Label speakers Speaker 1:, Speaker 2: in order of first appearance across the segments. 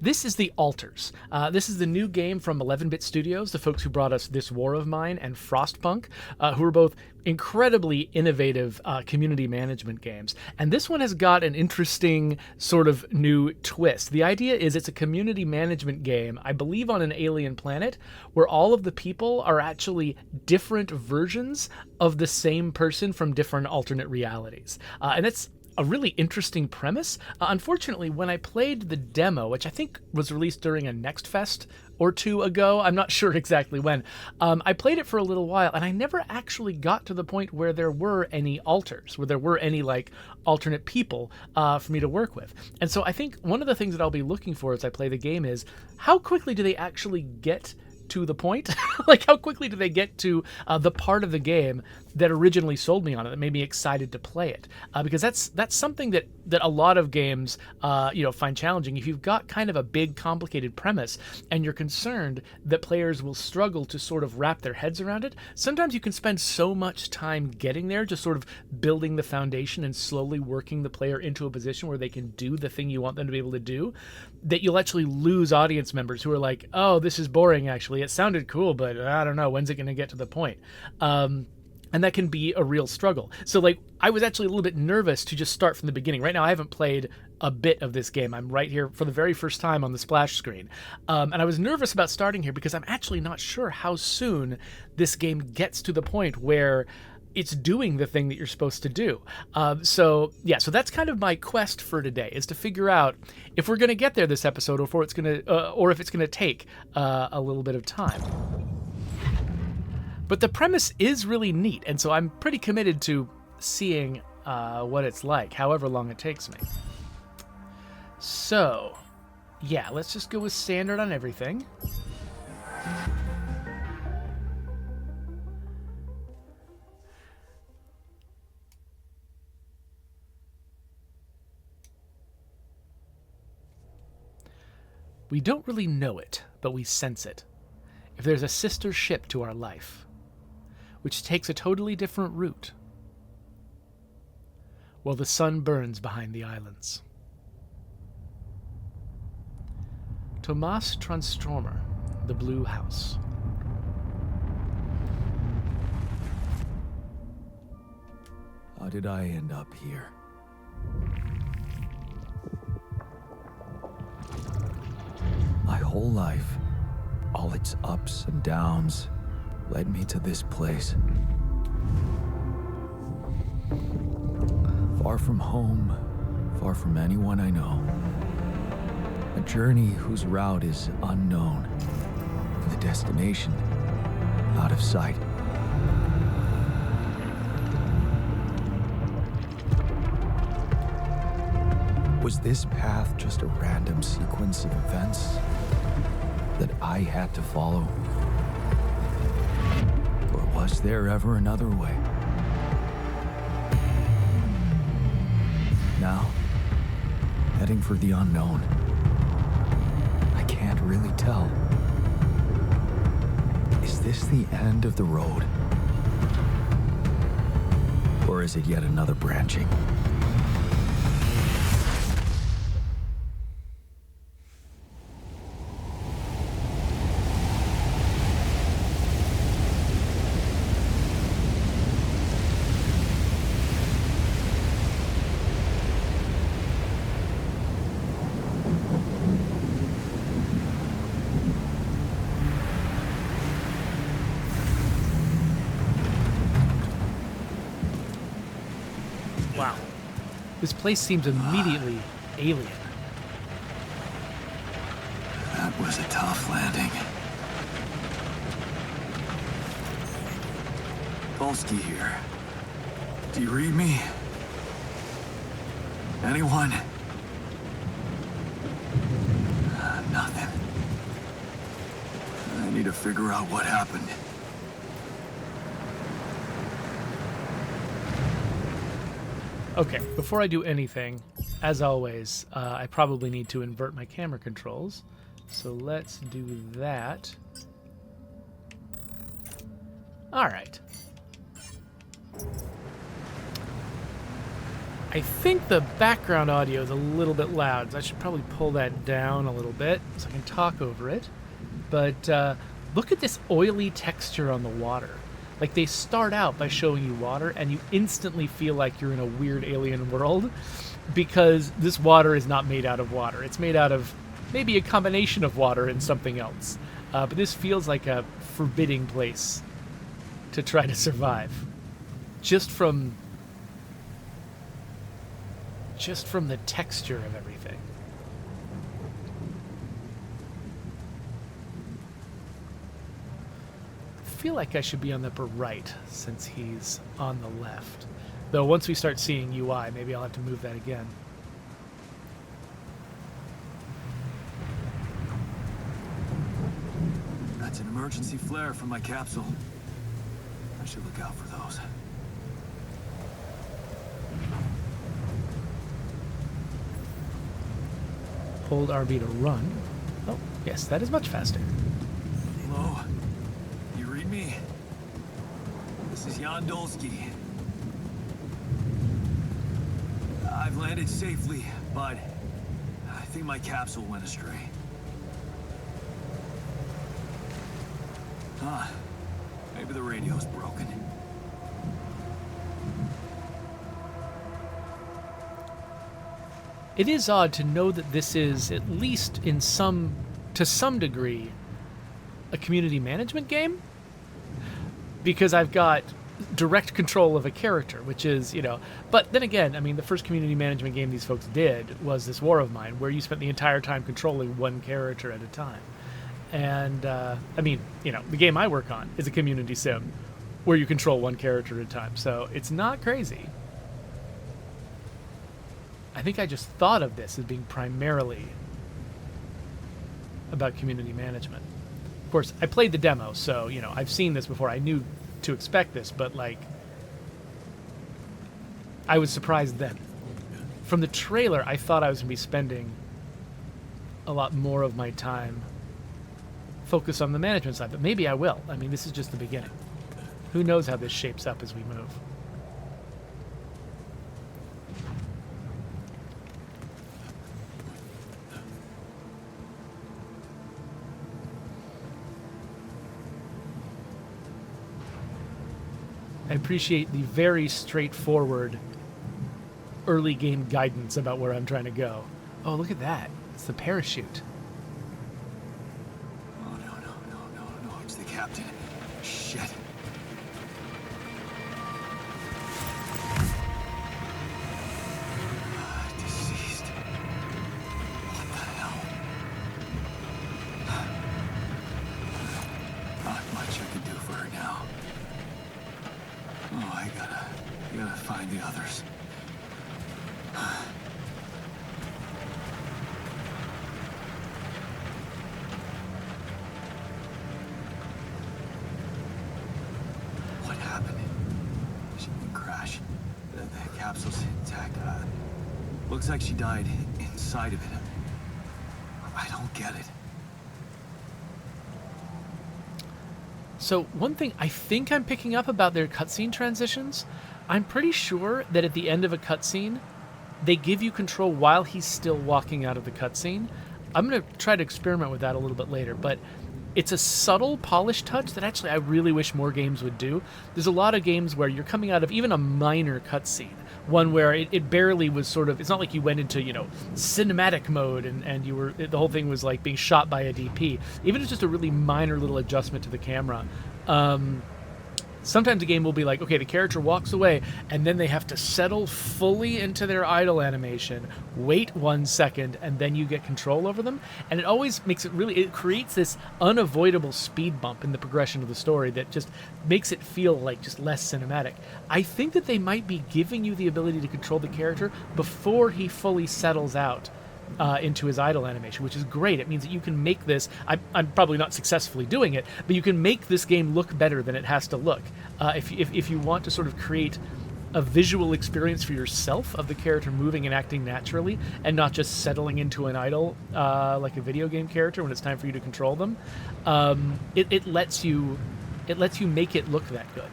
Speaker 1: This is The Alters. This is the new game from 11-Bit Studios, the folks who brought us This War of Mine and Frostpunk, who are both incredibly innovative community management games. And this one has got an interesting sort of new twist. The idea is it's a community management game, I believe on an alien planet, where all of the people are actually different versions of the same person from different alternate realities. And it's a really interesting premise. Unfortunately, when I played the demo, which I think was released during a Next Fest or two ago, I'm not sure exactly when, I played it for a little while, and I never actually got to the point where there were any alters, where there were any like alternate people for me to work with. And so I think one of the things that I'll be looking for as I play the game is how quickly do they actually get to the point? Like, how quickly do they get to the part of the game that originally sold me on it, that made me excited to play it? Because that's something that a lot of games find challenging. If you've got kind of a big, complicated premise and you're concerned that players will struggle to sort of wrap their heads around it, sometimes you can spend so much time getting there, just sort of building the foundation and slowly working the player into a position where they can do the thing you want them to be able to do, that you'll actually lose audience members who are like, oh, this is boring, actually. It sounded cool, but I don't know, when's it going to get to the point? And that can be a real struggle. So, like, I was actually a little bit nervous to just start from the beginning. Right now, I haven't played a bit of this game. I'm right here for the very first time on the splash screen. And I was nervous about starting here because I'm actually not sure how soon this game gets to the point where it's doing the thing that you're supposed to do. So that's kind of my quest for today, is to figure out if we're going to get there this episode, or if it's going to take a little bit of time. But the premise is really neat, and so I'm pretty committed to seeing what it's like, however long it takes me. So, yeah, let's just go with standard on everything. We don't really know it, but we sense it. If there's a sister ship to our life, which takes a totally different route, while the sun burns behind the islands. Tomas Transformer, The Blue House.
Speaker 2: How did I end up here? My whole life, all its ups and downs, led me to this place. Far from home, far from anyone I know. A journey whose route is unknown, and the destination out of sight. Was this path just a random sequence of events that I had to follow? Or was there ever another way? Now, heading for the unknown. I can't really tell. Is this the end of the road? Or is it yet another branching?
Speaker 1: Wow. This place seems immediately alien.
Speaker 2: That was a tough landing. Polsky here. Do you read me? Anyone? Nothing. I need to figure out what happened.
Speaker 1: Okay, before I do anything, as always, I probably need to invert my camera controls. So let's do that. All right. I think the background audio is a little bit loud, so I should probably pull that down a little bit so I can talk over it. But look at this oily texture on the water. Like, they start out by showing you water, and you instantly feel like you're in a weird alien world because this water is not made out of water. It's made out of maybe a combination of water and something else. But this feels like a forbidding place to try to survive. Just from the texture of everything. I feel like I should be on the upper right since he's on the left. Though once we start seeing UI, maybe I'll have to move that again.
Speaker 2: That's an emergency flare from my capsule. I should look out for those.
Speaker 1: Hold RB to run. Oh, yes, that is much faster.
Speaker 2: Hello? You read me? This is Jan Dolsky. I've landed safely, but I think my capsule went astray. Huh. Maybe the radio's broken.
Speaker 1: It is odd to know that this is, at least to some degree, a community management game, because I've got direct control of a character, which is, but then again, I mean, the first community management game these folks did was this War of Mine, where you spent the entire time controlling one character at a time. And, I mean, the game I work on is a community sim where you control one character at a time, so it's not crazy. I think I just thought of this as being primarily about community management. Of course, I played the demo, so, I've seen this before. I knew to expect this, but, I was surprised then. From the trailer, I thought I was going to be spending a lot more of my time focused on the management side, but maybe I will. I mean, this is just the beginning. Who knows how this shapes up as we move. I appreciate the very straightforward early game guidance about where I'm trying to go. Oh, look at that. It's the parachute.
Speaker 2: Oh, no. It's the captain. Shit. Deceased. What the hell? Not much I can do for her now. Oh, I gotta find the others. What happened? She didn't crash. The capsule's intact. Looks like she died inside of it. I don't get it.
Speaker 1: So one thing I think I'm picking up about their cutscene transitions, I'm pretty sure that at the end of a cutscene, they give you control while he's still walking out of the cutscene. I'm going to try to experiment with that a little bit later, but it's a subtle, polished touch that actually I really wish more games would do. There's a lot of games where you're coming out of even a minor cutscene, one where it barely was sort of, it's not like you went into, cinematic mode and you were, the whole thing was like being shot by a DP. Even if it's just a really minor little adjustment to the camera. Sometimes a game will be like, okay, the character walks away, and then they have to settle fully into their idle animation, wait 1 second, and then you get control over them. And it always makes it creates this unavoidable speed bump in the progression of the story that just makes it feel like just less cinematic. I think that they might be giving you the ability to control the character before he fully settles out into his idle animation, which is great. It means that you can make this, I'm probably not successfully doing it, but you can make this game look better than it has to look. If you want to sort of create a visual experience for yourself of the character moving and acting naturally and not just settling into an idle like a video game character when it's time for you to control them, it lets you make it look that good,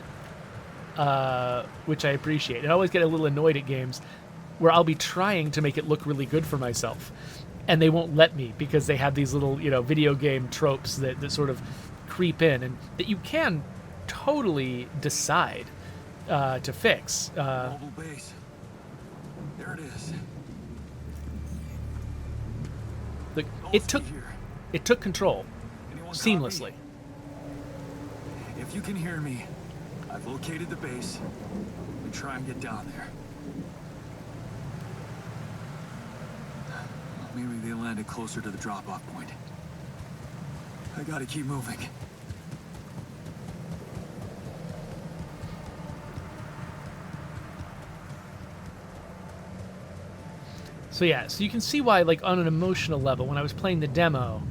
Speaker 1: which I appreciate. And I always get a little annoyed at games where I'll be trying to make it look really good for myself, and they won't let me because they have these little, video game tropes that sort of creep in and that you can totally decide to fix.
Speaker 2: Mobile base. There it is.
Speaker 1: Look,
Speaker 2: Almost here.
Speaker 1: it took control
Speaker 2: Anyone
Speaker 1: seamlessly.
Speaker 2: copy? If you can hear me, I've located the base. We try and get down there. Maybe they landed closer to the drop-off point. I gotta keep moving.
Speaker 1: So yeah, so you can see why, like, on an emotional level, when I was playing the demo,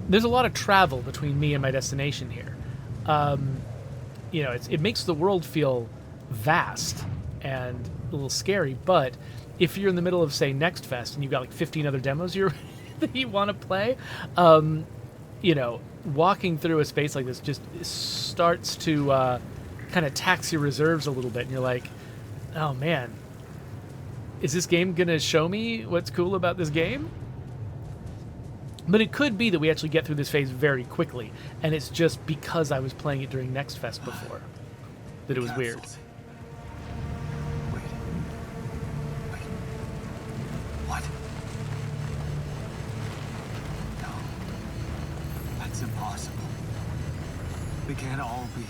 Speaker 1: there's a lot of travel between me and my destination here. It makes the world feel vast and a little scary, but if you're in the middle of, say, Next Fest and you've got like 15 other demos that you want to play, walking through a space like this just starts to kind of tax your reserves a little bit, and you're like, oh man, is this game gonna show me what's cool about this game? But it could be that we actually get through this phase very quickly, and it's just because I was playing it during Next Fest before that it was weird.
Speaker 2: Capsules. Wait. What? No. That's impossible. They can't all be.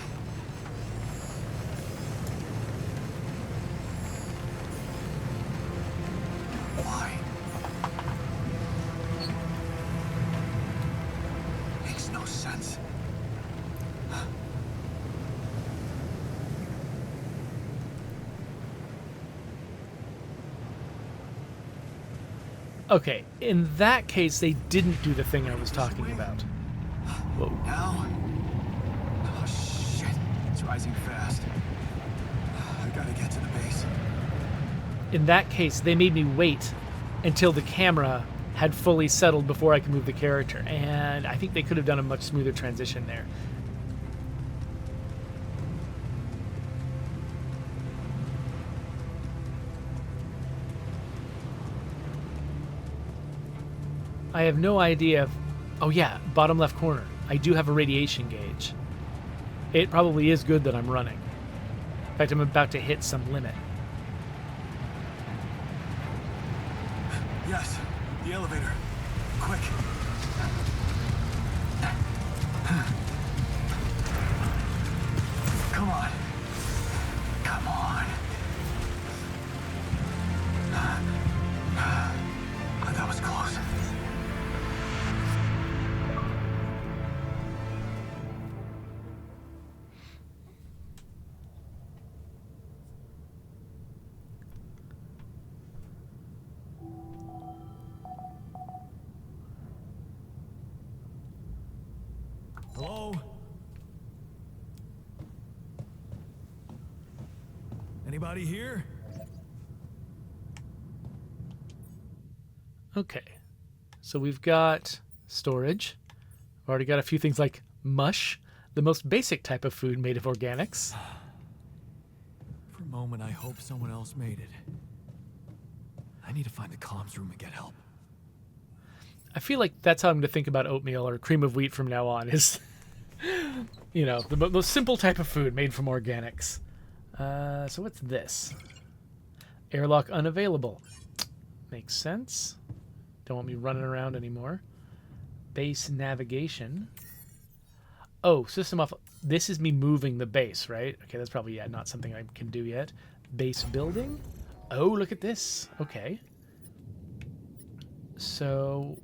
Speaker 2: Why? Makes no sense.
Speaker 1: Okay, in that case, they didn't do the thing I was talking about. Whoa.
Speaker 2: Now? Oh shit. It's rising fast. I gotta get to the base.
Speaker 1: In that case, they made me wait until the camera had fully settled before I could move the character, and I think they could have done a much smoother transition there. I have no idea if... Oh yeah, bottom left corner. I do have a radiation gauge. It probably is good that I'm running. In fact, I'm about to hit some limit.
Speaker 2: Yes, the elevator. Quick. Come on. Come on. That was close. Hello? Anybody here?
Speaker 1: Okay, so we've got storage. I've already got a few things like mush, the most basic type of food made of organics.
Speaker 2: For a moment, I hope someone else made it. I need to find the comms room and get help.
Speaker 1: I feel like that's how I'm going to think about oatmeal or cream of wheat from now on is, the most simple type of food made from organics. So what's this? Airlock unavailable. Makes sense. Don't want me running around anymore. Base navigation. Oh, system off. This is me moving the base, right? Okay, that's probably, not something I can do yet. Base building. Oh, look at this. Okay. So...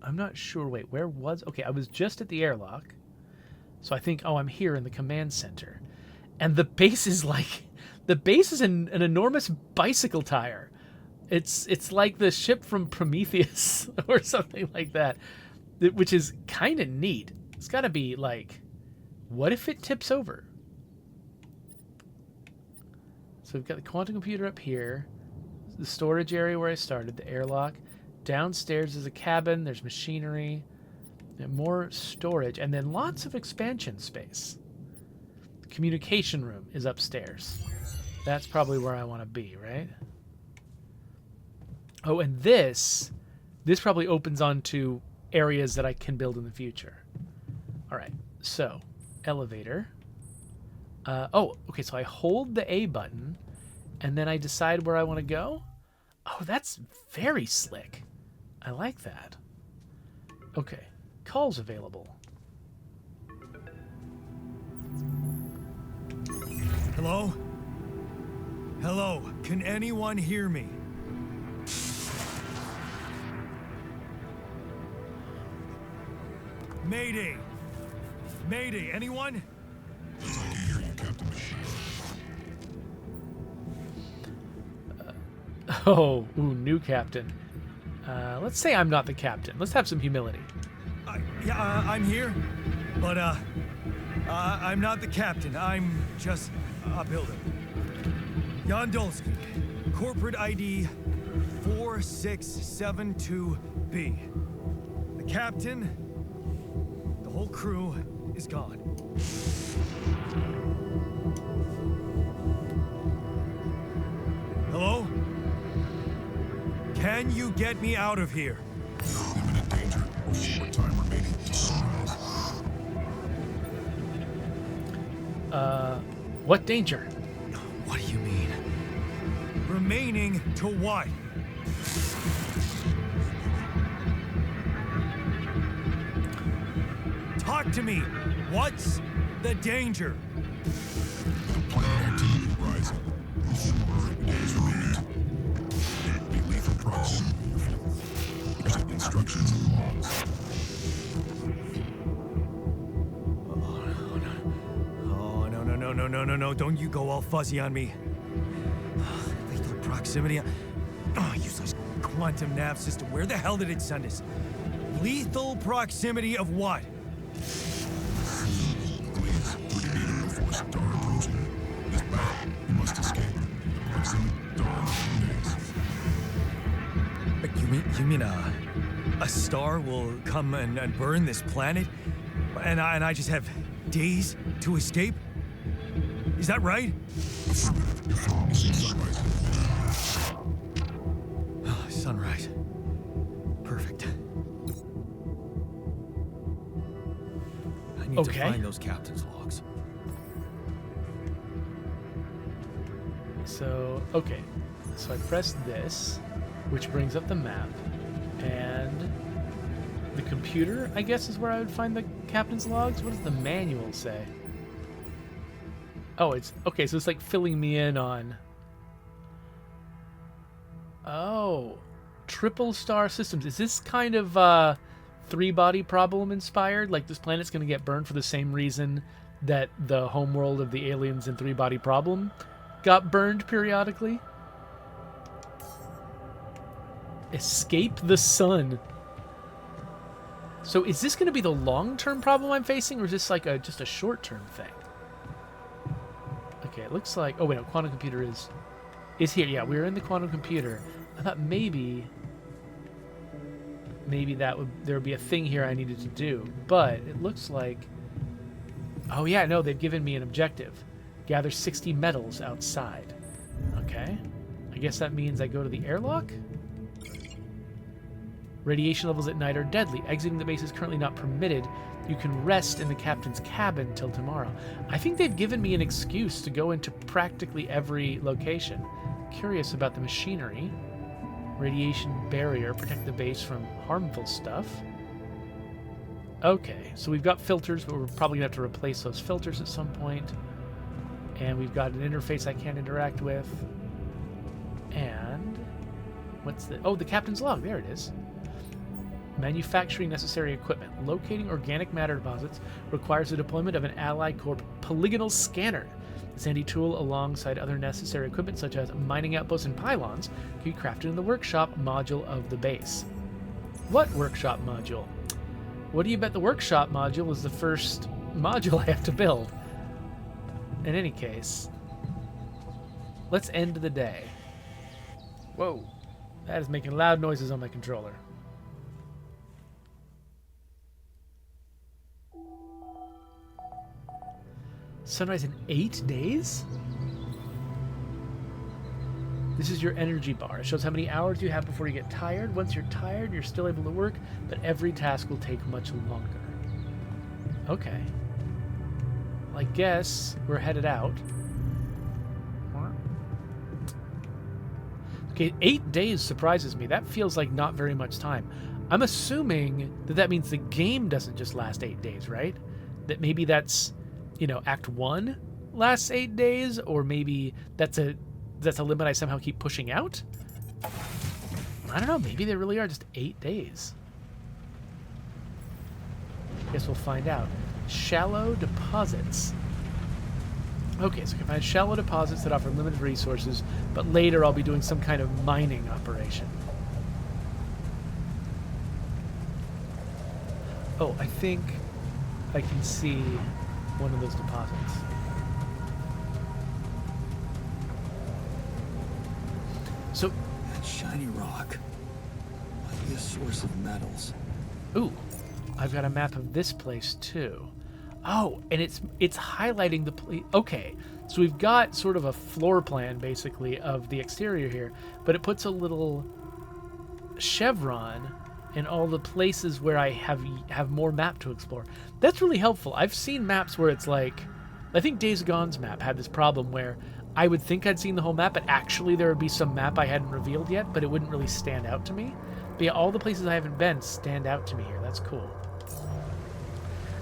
Speaker 1: I'm not sure. Wait, where was... Okay, I was just at the airlock. So I think, I'm here in the command center. And the base is like... The base is an enormous bicycle tire. It's like the ship from Prometheus or something like that, which is kind of neat. It's got to be like, what if it tips over? So we've got the quantum computer up here, the storage area where I started, the airlock. Downstairs is a cabin. There's machinery, and more storage, and then lots of expansion space. The communication room is upstairs. That's probably where I want to be, right? Oh, and this probably opens onto areas that I can build in the future. All right, so elevator. Oh, okay, so I hold the A button, and then I decide where I want to go? Oh, that's very slick. I like that. Okay, calls available.
Speaker 3: Hello? Hello, can anyone hear me? Mayday! Mayday, anyone?
Speaker 4: Yes, I can hear you, Captain Machine.
Speaker 1: Oh, ooh, new captain. Let's say I'm not the captain. Let's have some humility.
Speaker 3: I'm here, but I'm not the captain. I'm just a builder. Yondolsky, corporate ID 4672B. The captain, the whole crew is gone. Hello? Can you get me out of here?
Speaker 4: Imminent danger. Short time remaining to sunrise.
Speaker 1: What danger?
Speaker 3: What do you mean? Remaining to what? Talk to me. What's the danger?
Speaker 4: The planet activity rising. Short days remaining. Be lethal proximity. Instructions and logs.
Speaker 3: Oh, no. Don't you go all fuzzy on me. Lethal proximity. Oh, useless quantum nav system. Where the hell did it send us? Lethal proximity of what?
Speaker 4: Please, liquidate him before Star approaching. This battle, you must escape. Proximity Star in days.
Speaker 3: You mean a star will come and burn this planet? And I just have days to escape? Is that right? Sunrise. Perfect. I need to find those captain's logs.
Speaker 1: So, okay. So I press this, which brings up the map, and the computer, I guess, is where I would find the captain's logs. What does the manual say? Oh, it's okay. So it's like filling me in on. Oh, triple star systems. Is this kind of three-body problem inspired? Like this planet's going to get burned for the same reason that the homeworld of the aliens in Three Body Problem got burned periodically? Escape the sun. So is this going to be the long-term problem I'm facing, or is this like just a short-term thing? Okay, it looks like... Oh, wait, no, quantum computer is here. Yeah, we're in the quantum computer. I thought maybe there would be a thing here I needed to do, but it looks like... Oh, yeah, no, they've given me an objective. Gather 60 metals outside. Okay. I guess that means I go to the airlock? Radiation levels at night are deadly. Exiting the base is currently not permitted. You can rest in the captain's cabin till tomorrow. I think they've given me an excuse to go into practically every location. Curious about the machinery. Radiation barrier. Protect the base from harmful stuff. Okay, so we've got filters, but we're probably going to have to replace those filters at some point. And we've got an interface I can't interact with. And... what's the... oh, the captain's log. There it is. Manufacturing necessary equipment. Locating organic matter deposits requires the deployment of an Ally Corp polygonal scanner. This handy tool, alongside other necessary equipment such as mining outposts and pylons, can be crafted in the workshop module of the base. What workshop module? What do you bet the workshop module is the first module I have to build? In any case, let's end the day. Whoa, that is making loud noises on my controller. Sunrise in 8 days? This is your energy bar. It shows how many hours you have before you get tired. Once you're tired, you're still able to work, but every task will take much longer. Okay. Well, I guess we're headed out. Okay, 8 days surprises me. That feels like not very much time. I'm assuming that that means the game doesn't just last 8 days, right? That maybe that's, you know, Act 1 lasts 8 days, or maybe that's a limit I somehow keep pushing out? I don't know, maybe they really are just 8 days. Guess we'll find out. Shallow deposits. Okay, so I can find shallow deposits that offer limited resources, but later I'll be doing some kind of mining operation. Oh, I think I can see one of those deposits. So,
Speaker 2: That shiny rock might be a source of metals.
Speaker 1: ooh, I've got a map of this place too. Oh, and it's highlighting the place. Okay, so we've got sort of a floor plan basically of the exterior here, but it puts a little chevron in all the places where I have more map to explore. That's really helpful. I've seen maps where it's like, I think Days Gone's map had this problem where I would think I'd seen the whole map, but actually there would be some map I hadn't revealed yet, but it wouldn't really stand out to me. But yeah, all the places I haven't been stand out to me here. That's cool.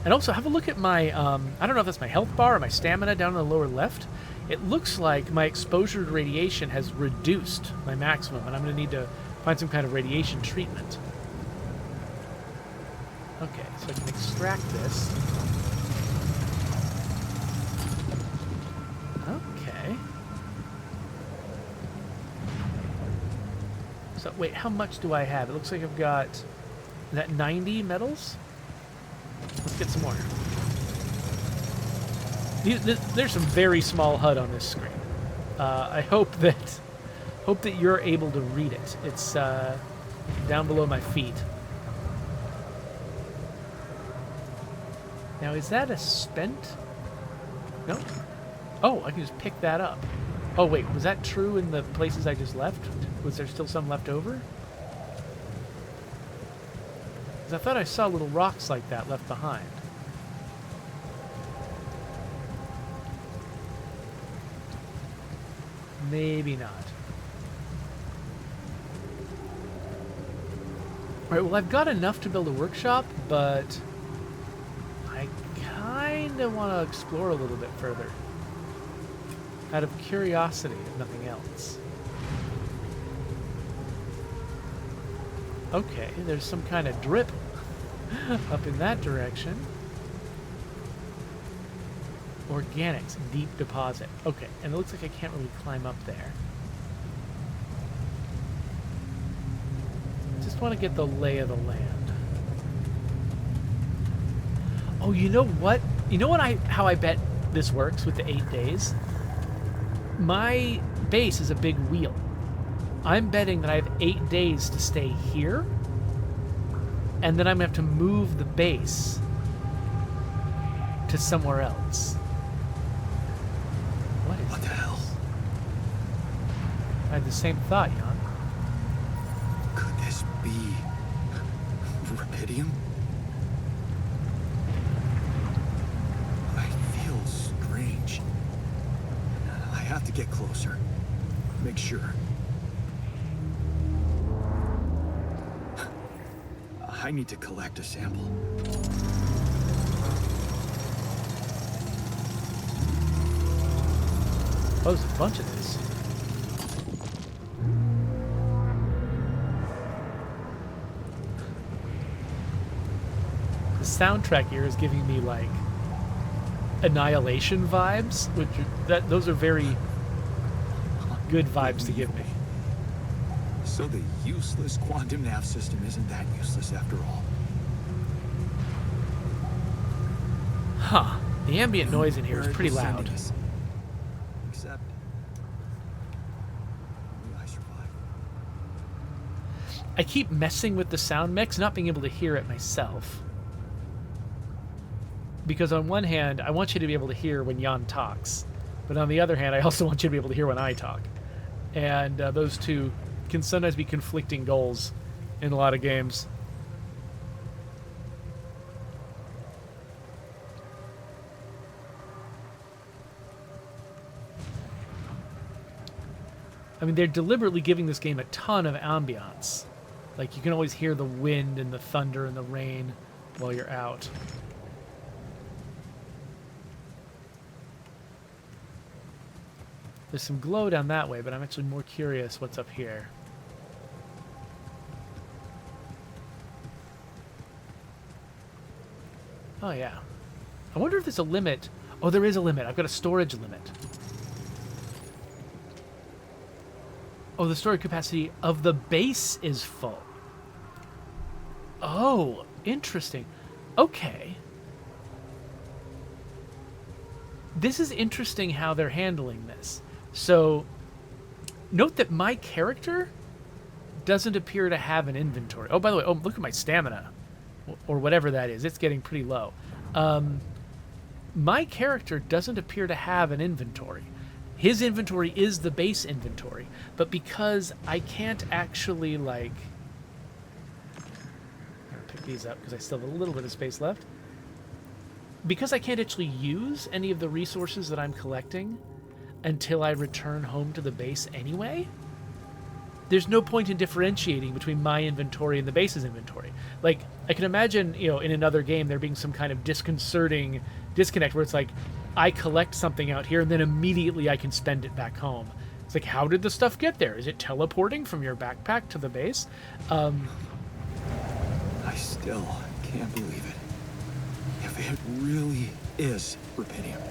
Speaker 1: And also, have a look at my, I don't know if that's my health bar or my stamina down in the lower left. It looks like my exposure to radiation has reduced my maximum, and I'm going to need to find some kind of radiation treatment. Okay, so I can extract this. Okay. So, wait, how much do I have? It looks like I've got, is that 90 metals? Let's get some more. There's some very small HUD on this screen. I hope that you're able to read it. It's down below my feet. Now, is that a spent? No. Oh, I can just pick that up. Oh wait, was that true in the places I just left? Was there still some left over? I thought I saw little rocks like that left behind. Maybe not. Alright, well I've got enough to build a workshop, but I kinda want to explore a little bit further. Out of curiosity, if nothing else. Okay, there's some kind of drip up in that direction. Organics, deep deposit. Okay, and it looks like I can't really climb up there. Just want to get the lay of the land. Oh, you know what? You know what how I bet this works with the 8 days? My base is a big wheel. I'm betting that I have 8 days to stay here, and then I'm going to have to move the base to somewhere else.
Speaker 2: What the hell?
Speaker 1: I had the same thought, Jan.
Speaker 2: Could this be rubidium? I feel strange. I have to get closer. Make sure. I need to collect a sample.
Speaker 1: Oh, there's a bunch of this. The soundtrack here is giving me like Annihilation vibes, which those are very good vibes to give me.
Speaker 2: So the useless quantum nav system isn't that useless after all.
Speaker 1: Huh. The ambient noise in here is pretty loud.
Speaker 2: Except I survived.
Speaker 1: I keep messing with the sound mix, not being able to hear it myself. Because on one hand, I want you to be able to hear when Jan talks. But on the other hand, I also want you to be able to hear when I talk. and those two can sometimes be conflicting goals in a lot of games. I mean, they're deliberately giving this game a ton of ambiance. Like, you can always hear the wind and the thunder and the rain while you're out. There's some glow down that way, but I'm actually more curious what's up here. Oh, yeah. I wonder if there's a limit. Oh, there is a limit. I've got a storage limit. Oh, the storage capacity of the base is full. Oh, interesting. Okay. This is interesting how they're handling this. So, note that my character doesn't appear to have an inventory. Oh, by the way, look at my stamina. Or whatever that is. It's getting pretty low. My character doesn't appear to have an inventory. His inventory is the base inventory, but because I can't actually, like... I'll pick these up because I still have a little bit of space left. Because I can't actually use any of the resources that I'm collecting until I return home to the base anyway, there's no point in differentiating between my inventory and the base's inventory. Like, I can imagine, in another game there being some kind of disconcerting disconnect where it's like, I collect something out here and then immediately I can spend it back home. It's like, how did the stuff get there? Is it teleporting from your backpack to the base?
Speaker 2: I still can't believe it. If it really is rubidium,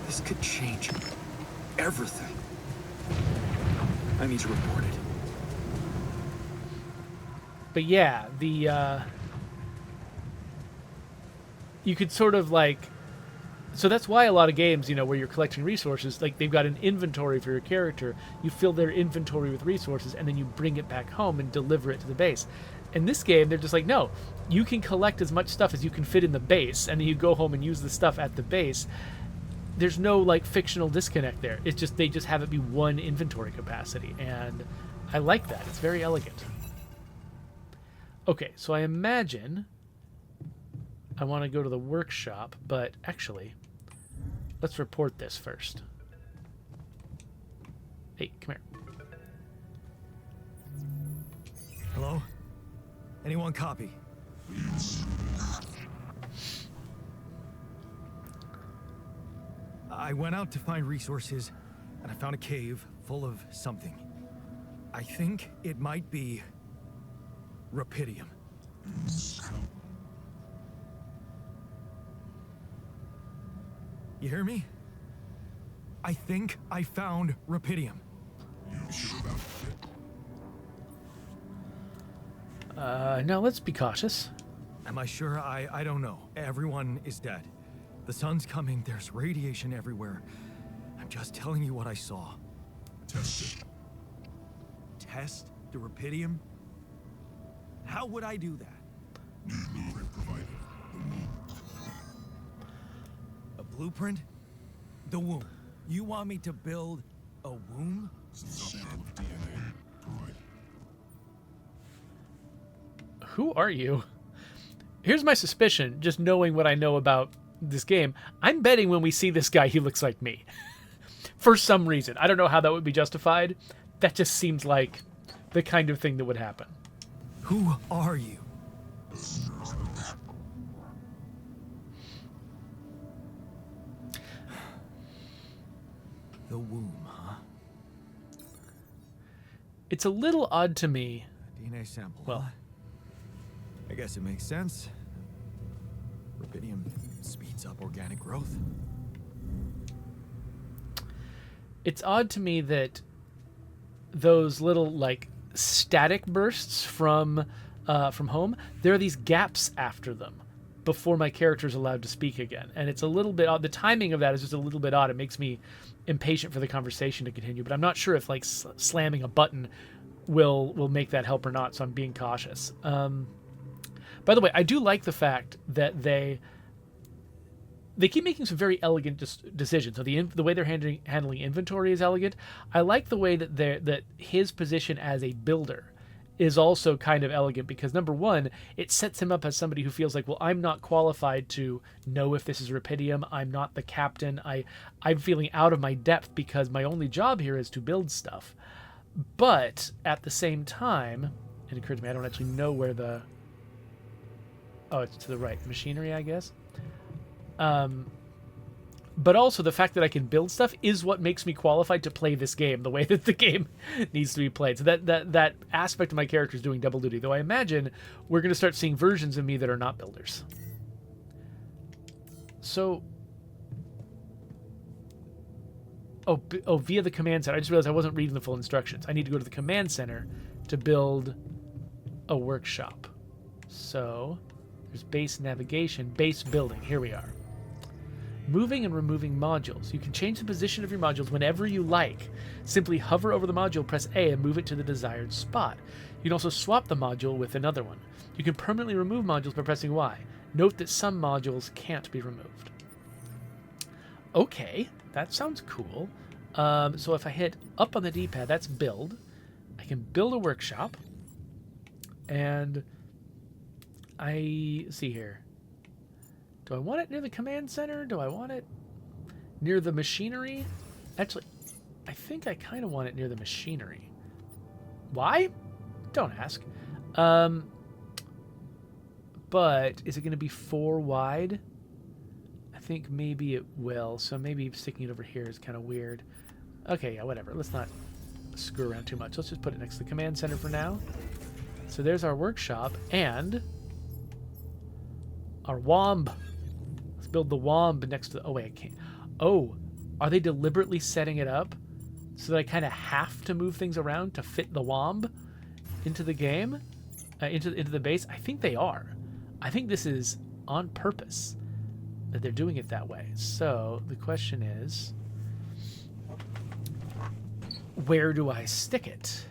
Speaker 2: this could change everything. I need to report it.
Speaker 1: But yeah, you could sort of like... So that's why a lot of games, where you're collecting resources, like they've got an inventory for your character. You fill their inventory with resources, and then you bring it back home and deliver it to the base. In this game, they're just like, no, you can collect as much stuff as you can fit in the base, and then you go home and use the stuff at the base. There's no, like, fictional disconnect there. It's just, they just have it be one inventory capacity, and I like that. It's very elegant. Okay, so I imagine I want to go to the workshop, but actually, let's report this first. Hey, come here.
Speaker 3: Hello? Anyone copy? I went out to find resources, and I found a cave full of something. I think it might be rubidium. You hear me? I think I found rubidium.
Speaker 4: You sure about it?
Speaker 1: No, let's be cautious.
Speaker 3: Am I sure? I don't know. Everyone is dead. The sun's coming. There's radiation everywhere. I'm just telling you what I saw.
Speaker 4: Test it.
Speaker 3: Test the rubidium? How would I do that?
Speaker 4: New blueprint provided. The womb.
Speaker 3: A blueprint? The womb. You want me to build a womb?
Speaker 4: Some type of DNA. Right.
Speaker 1: Who are you? Here's my suspicion, just knowing what I know about this game. I'm betting when we see this guy, he looks like me. For some reason. I don't know how that would be justified. That just seems like the kind of thing that would happen.
Speaker 3: Who are you? The womb, huh?
Speaker 1: It's a little odd to me.
Speaker 3: DNA sample.
Speaker 1: Well,
Speaker 3: huh? I guess it makes sense. Rubidium speeds up organic growth.
Speaker 1: it's odd to me that those little like static bursts from home, there are these gaps after them before my character is allowed to speak again, and it's a little bit odd. The timing of that is just a little bit odd. It makes me impatient for the conversation to continue, but I'm not sure if like slamming a button will make that help or not, so I'm being cautious. By the way, I do like the fact that they keep making some very elegant decisions. So the way they're handling inventory is elegant. I like the way that his position as a builder is also kind of elegant, because number one, it sets him up as somebody who feels like, well, I'm not qualified to know if this is Rupidium. I'm not the captain. I'm feeling out of my depth because my only job here is to build stuff. But at the same time, it occurred to me I don't actually know where the... Oh, it's to the right. Machinery, I guess. But also the fact that I can build stuff is what makes me qualified to play this game the way that the game needs to be played. So that aspect of my character is doing double duty, though I imagine we're going to start seeing versions of me that are not builders. So... Oh, via the command center. I just realized I wasn't reading the full instructions. I need to go to the command center to build a workshop. So, there's base navigation, base building. Here we are. Moving and removing modules. You can change the position of your modules whenever you like. Simply hover over the module, press A, and move it to the desired spot. You can also swap the module with another one. You can permanently remove modules by pressing Y. Note that some modules can't be removed. Okay, that sounds cool. So if I hit up on the D-pad, that's build. I can build a workshop. And see here. Do I want it near the command center? Do I want it near the machinery? Actually, I think I kind of want it near the machinery. Why? Don't ask. But is it going to be 4 wide? I think maybe it will. So maybe sticking it over here is kind of weird. Okay, yeah, whatever. Let's not screw around too much. Let's just put it next to the command center for now. So there's our workshop and our womb. Let's build the womb next to the... Oh, wait, I can't. Oh, are they deliberately setting it up so that I kind of have to move things around to fit the womb into the game? Into the base? I think they are. I think this is on purpose that they're doing it that way. So the question is, where do I stick it?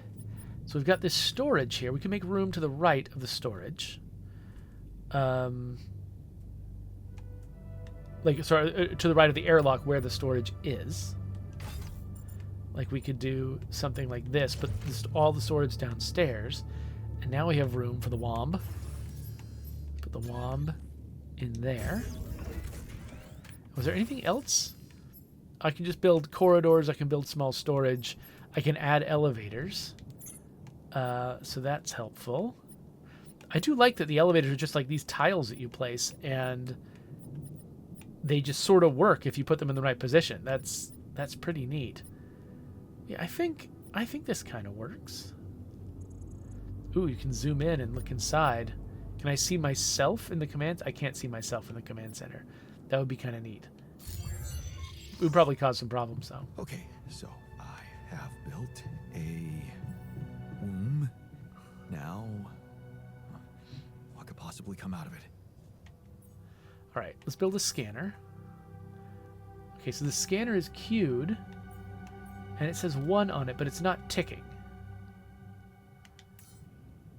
Speaker 1: So we've got this storage here. We can make room to the right of the storage. To the right of the airlock where the storage is. Like we could do something like this, but all the storage downstairs. And now we have room for the womb. Put the womb in there. Was there anything else? I can just build corridors. I can build small storage. I can add elevators. So that's helpful. I do like that the elevators are just like these tiles that you place, and they just sort of work if you put them in the right position. That's pretty neat. Yeah, I think this kind of works. Ooh, you can zoom in and look inside. Can I see myself in the command? I can't see myself in the command center. That would be kind of neat. It would probably cause some problems, though.
Speaker 3: Okay, so I have built a womb. Now, what could possibly come out of it?
Speaker 1: All right, let's build a scanner. Okay, so the scanner is queued, and it says 1 on it, but it's not ticking.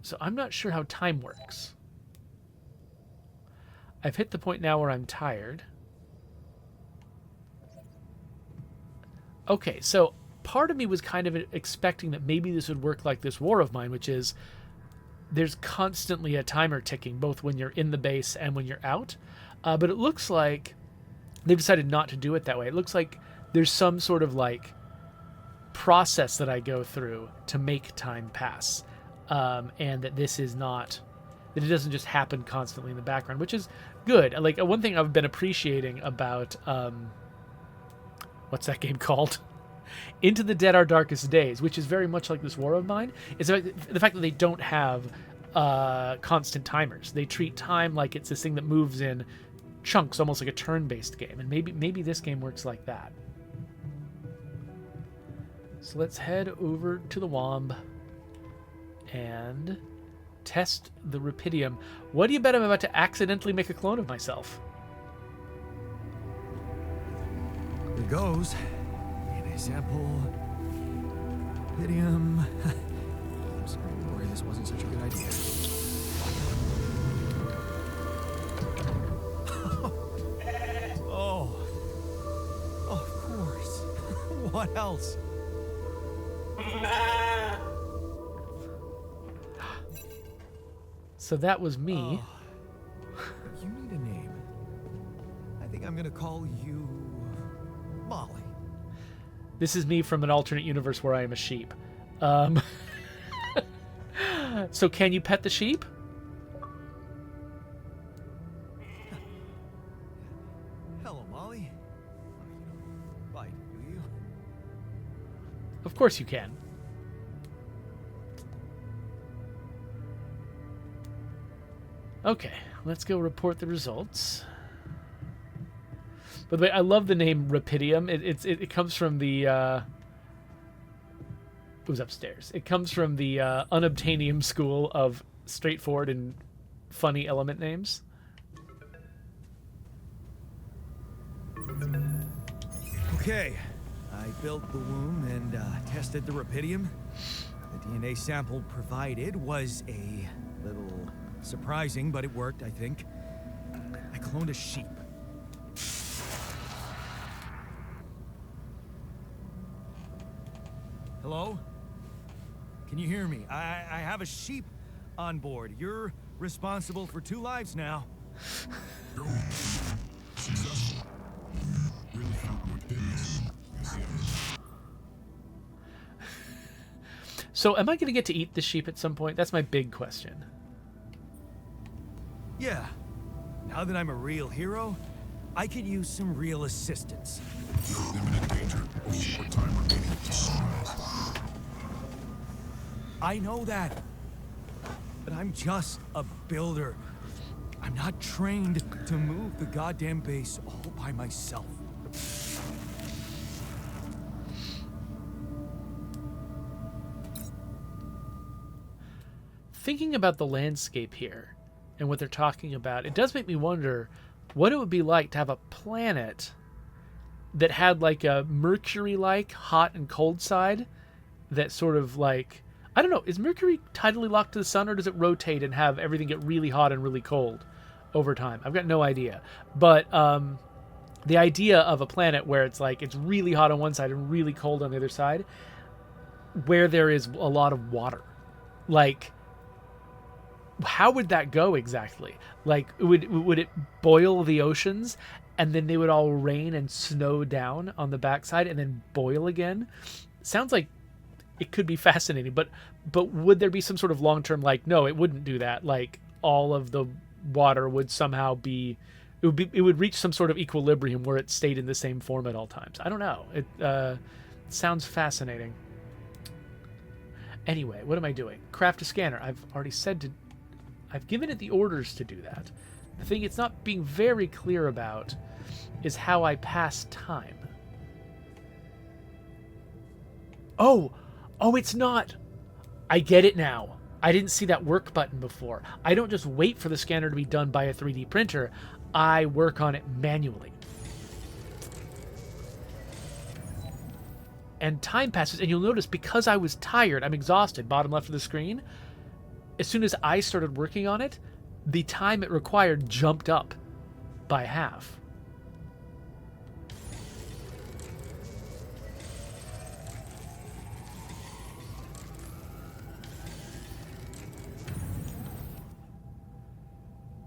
Speaker 1: So I'm not sure how time works. I've hit the point now where I'm tired. Okay, so part of me was kind of expecting that maybe this would work like this War of Mine, which is there's constantly a timer ticking, both when you're in the base and when you're out. But it looks like they've decided not to do it that way. It looks like there's some sort of like process that I go through to make time pass. And that this is not, that it doesn't just happen constantly in the background, which is good. Like one thing I've been appreciating about, what's that game called? Into the Dead Our Darkest Days, which is very much like this War of Mine, is the fact that they don't have constant timers. They treat time like it's this thing that moves in chunks, almost like a turn-based game. And maybe this game works like that. So let's head over to the womb and test the Rupidium. What do you bet I'm about to accidentally make a clone of myself?
Speaker 3: Here goes. In a sample. Rupidium. I'm sorry, Rory, this wasn't such a good idea. What else?
Speaker 1: So that was me.
Speaker 3: You need a name. I think I'm gonna call you Molly.
Speaker 1: This is me from an alternate universe where I am a sheep. So can you pet the sheep?
Speaker 3: Hello, Molly. Bite, do you?
Speaker 1: Of course you can. Okay, let's go report the results. By the way, I love the name Rapidium. It comes from the it was upstairs. It comes from the Unobtainium school of straightforward and funny element names.
Speaker 3: Okay, I built the womb and tested the Rapidium. The DNA sample provided was a little surprising, but it worked, I think. I cloned a sheep. Hello? Can you hear me? I have a sheep on board. You're responsible for 2 lives now.
Speaker 4: Go. Successful. You really found what did this. Yes.
Speaker 1: So am I going to get to eat the sheep at some point? That's my big question.
Speaker 3: Yeah. Now that I'm a real hero, I could use some real assistance.
Speaker 4: You're in imminent danger. Only short time remaining to sunrise.
Speaker 3: I know that. But I'm just a builder. I'm not trained to move the goddamn base all by myself.
Speaker 1: Thinking about the landscape here and what they're talking about, it does make me wonder what it would be like to have a planet that had like a Mercury-like hot and cold side that sort of like, I don't know, is Mercury tidally locked to the sun, or does it rotate and have everything get really hot and really cold over time? I've got no idea. But the idea of a planet where it's like it's really hot on one side and really cold on the other side, where there is a lot of water, like, how would that go exactly? Like, would it boil the oceans and then they would all rain and snow down on the backside and then boil again? Sounds like it could be fascinating, but would there be some sort of long-term, like, no, it wouldn't do that, like all of the water would somehow be, it would reach some sort of equilibrium where it stayed in the same form at all times? I don't know. It sounds fascinating. Anyway, what am I doing? Craft a scanner. I've already said I've given it the orders to do that. The thing it's not being very clear about is how I pass time. Oh, it's not. I get it now. I didn't see that work button before. I don't just wait for the scanner to be done by a 3D printer. I work on it manually. And time passes, and you'll notice because I was tired, I'm exhausted, bottom left of the screen, as soon as I started working on it, the time it required jumped up by half.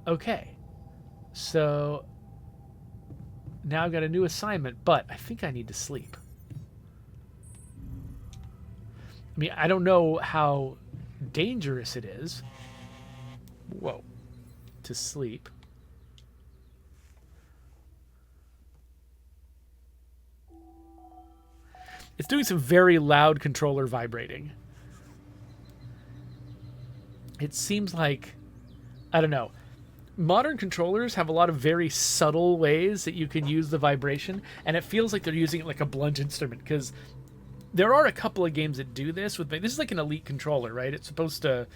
Speaker 1: Okay, so now I've got a new assignment, but I think I need to sleep. I mean, I don't know how dangerous it is, to sleep. It's doing some very loud controller vibrating. It seems like, I don't know, modern controllers have a lot of very subtle ways that you can use the vibration, and it feels like they're using it like a blunt instrument, because there are a couple of games that do this. This is like an Elite controller, right? It's supposed to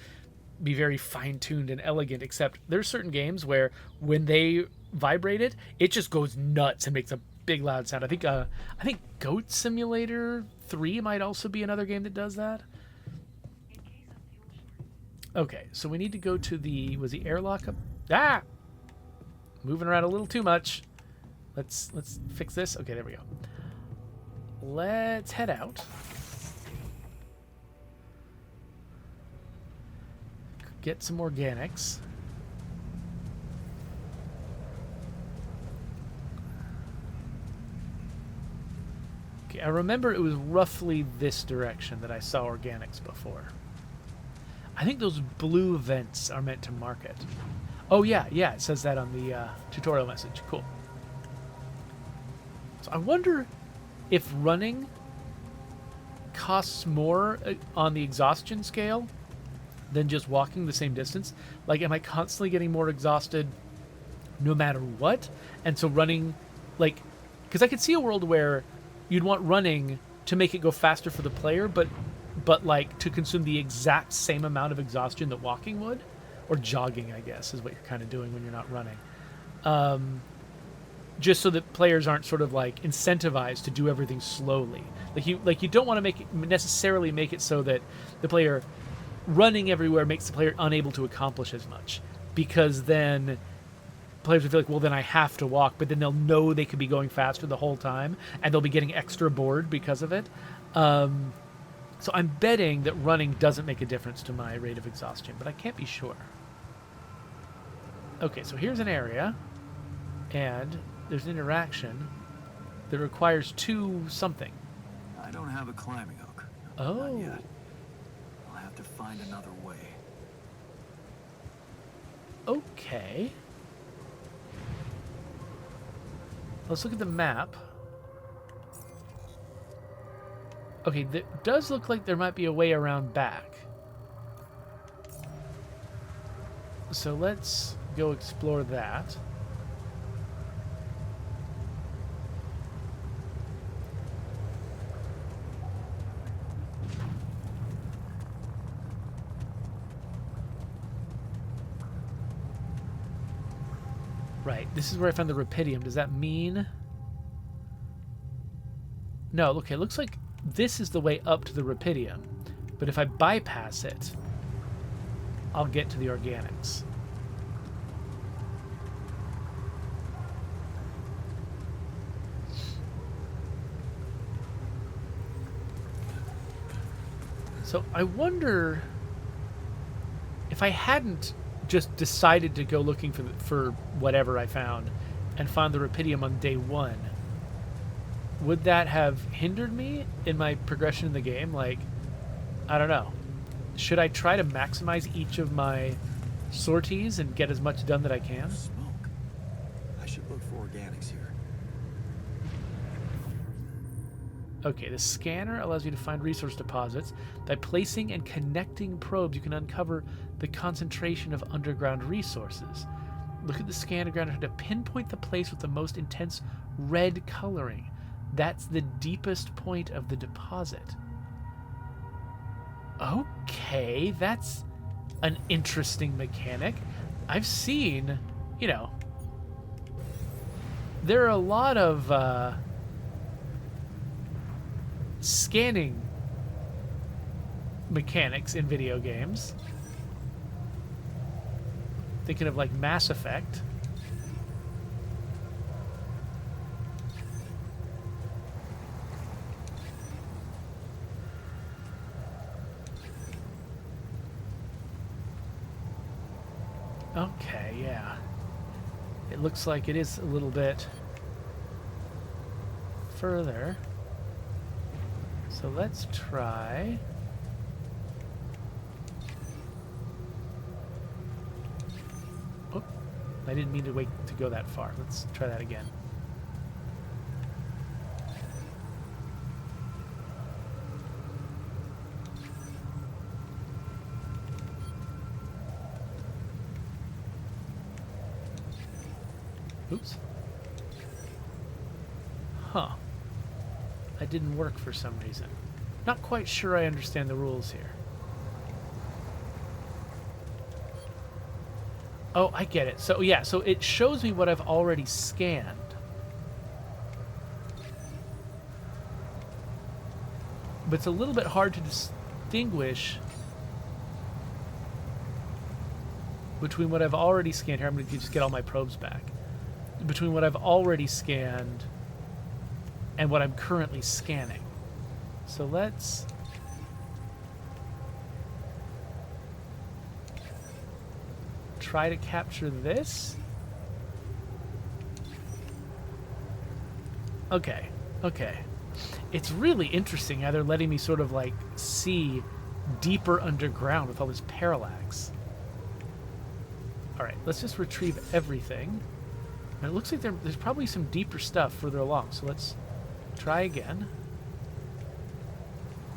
Speaker 1: be very fine-tuned and elegant, except there's certain games where when they vibrate it, it just goes nuts and makes a big loud sound. I think Goat Simulator 3 might also be another game that does that. Okay, so we need to go to the airlock up? Ah! Moving around a little too much. Let's fix this. Okay, there we go. let's head out. Get some organics. Okay, I remember it was roughly this direction that I saw organics before. I think those blue vents are meant to mark it. Oh yeah, it says that on the tutorial message. Cool. So I wonder if running costs more on the exhaustion scale than just walking the same distance. Like, am I constantly getting more exhausted no matter what? And so running, like, because I could see a world where you'd want running to make it go faster for the player, but like to consume the exact same amount of exhaustion that walking would, or jogging, I guess, is what you're kind of doing when you're not running. Just so that players aren't sort of like incentivized to do everything slowly. Like you don't want to necessarily make it so that the player running everywhere makes the player unable to accomplish as much, because then players will feel like, well, then I have to walk, but then they'll know they could be going faster the whole time, and they'll be getting extra bored because of it. So I'm betting that running doesn't make a difference to my rate of exhaustion, but I can't be sure. Okay, so here's an area, and there's an interaction that requires something.
Speaker 2: I don't have a climbing hook.
Speaker 1: Oh.
Speaker 2: Not yet. I'll have to find another way.
Speaker 1: Okay. Let's look at the map. Okay, that does look like there might be a way around back. So let's go explore that. Right, this is where I found the Rapidium. Does that mean... No, okay, it looks like this is the way up to the Rapidium. But if I bypass it, I'll get to the organics. So I wonder if I hadn't just decided to go looking for whatever I found and found the Rapidium on day one, would that have hindered me in my progression in the game? Like, I don't know. Should I try to maximize each of my sorties and get as much done that I can?
Speaker 2: Smoke. I should look for organics here.
Speaker 1: Okay, the scanner allows you to find resource deposits. By placing and connecting probes, you can uncover the concentration of underground resources. Look at the scanner ground to pinpoint the place with the most intense red coloring. That's the deepest point of the deposit. Okay, that's an interesting mechanic. I've seen, there are a lot of scanning mechanics in video games. Thinking of like Mass Effect. Okay, yeah. It looks like it is a little bit further. So let's try. Oh, I didn't mean to wait to go that far. Let's try that again. Oops. Huh. That didn't work for some reason. Not quite sure I understand the rules here. Oh, I get it. So yeah, so it shows me what I've already scanned. But it's a little bit hard to distinguish between what I've already scanned. Here, I'm going to just get all my probes back. Between what I've already scanned and what I'm currently scanning. So let's try to capture this. Okay, okay. It's really interesting how they're letting me sort of like see deeper underground with all this parallax. All right, let's just retrieve everything. And it looks like there's probably some deeper stuff further along, so let's try again.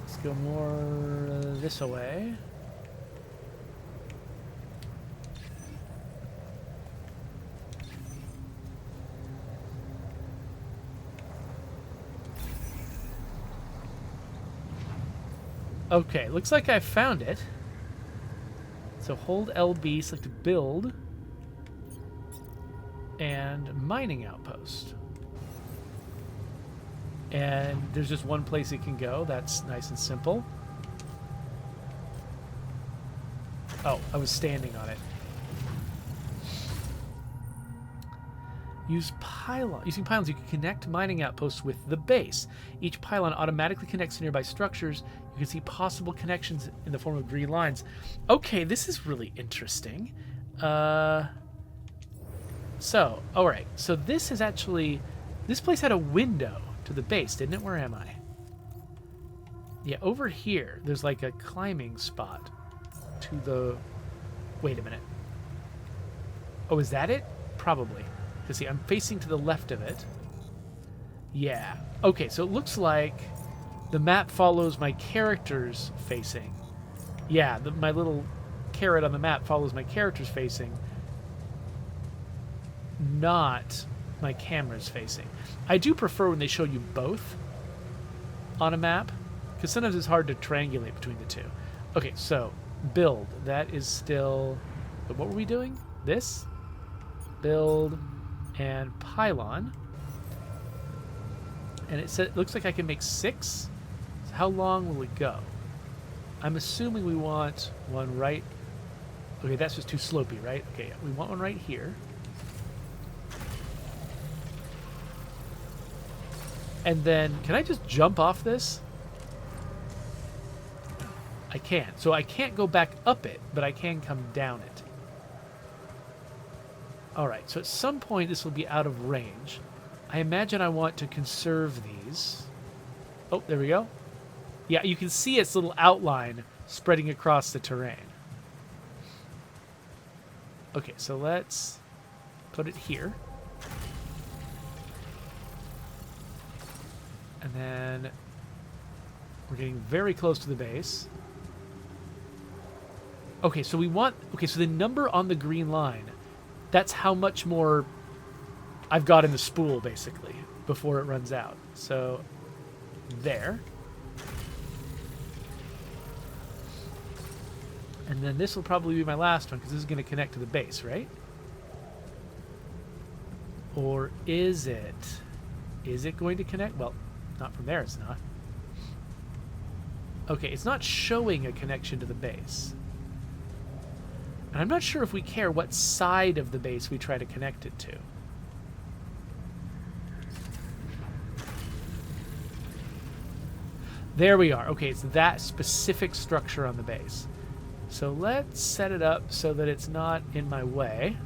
Speaker 1: Let's go more this way. Okay, looks like I found it. So hold LB, select build, and mining outpost. And there's just one place it can go. That's nice and simple. Oh, I was standing on it. Use pylon. Using pylons, you can connect mining outposts with the base. Each pylon automatically connects to nearby structures. You can see possible connections in the form of green lines. Okay, this is really interesting. All right. So this is actually... This place had a window to the base, didn't it? Where am I? Yeah, over here, there's like a climbing spot to the... Wait a minute. Oh, is that it? Probably. Because see, I'm facing to the left of it. Yeah. Okay, so it looks like the map follows my character's facing. Yeah, my little carrot on the map follows my character's facing, not my camera's facing. I do prefer when they show you both on a map, because sometimes it's hard to triangulate between the two. Okay, so build. That is still... What were we doing? This? Build and pylon. And it looks like I can make 6. So how long will it go? I'm assuming we want one right... Okay, that's just too slopey, right? Okay, we want one right here. And then, can I just jump off this? I can't. So I can't go back up it, but I can come down it. Alright, so at some point this will be out of range. I imagine I want to conserve these. Oh, there we go. Yeah, you can see its little outline spreading across the terrain. Okay, so let's put it here. And then we're getting very close to the base. Okay, so we want... Okay, so the number on the green line, that's how much more I've got in the spool, basically, before it runs out. So, there. And then this will probably be my last one, because this is going to connect to the base, right? Or is it? Is it going to connect? Well, not from there, it's not. Okay, it's not showing a connection to the base. And I'm not sure if we care what side of the base we try to connect it to. There we are. Okay, it's that specific structure on the base. So let's set it up so that it's not in my way.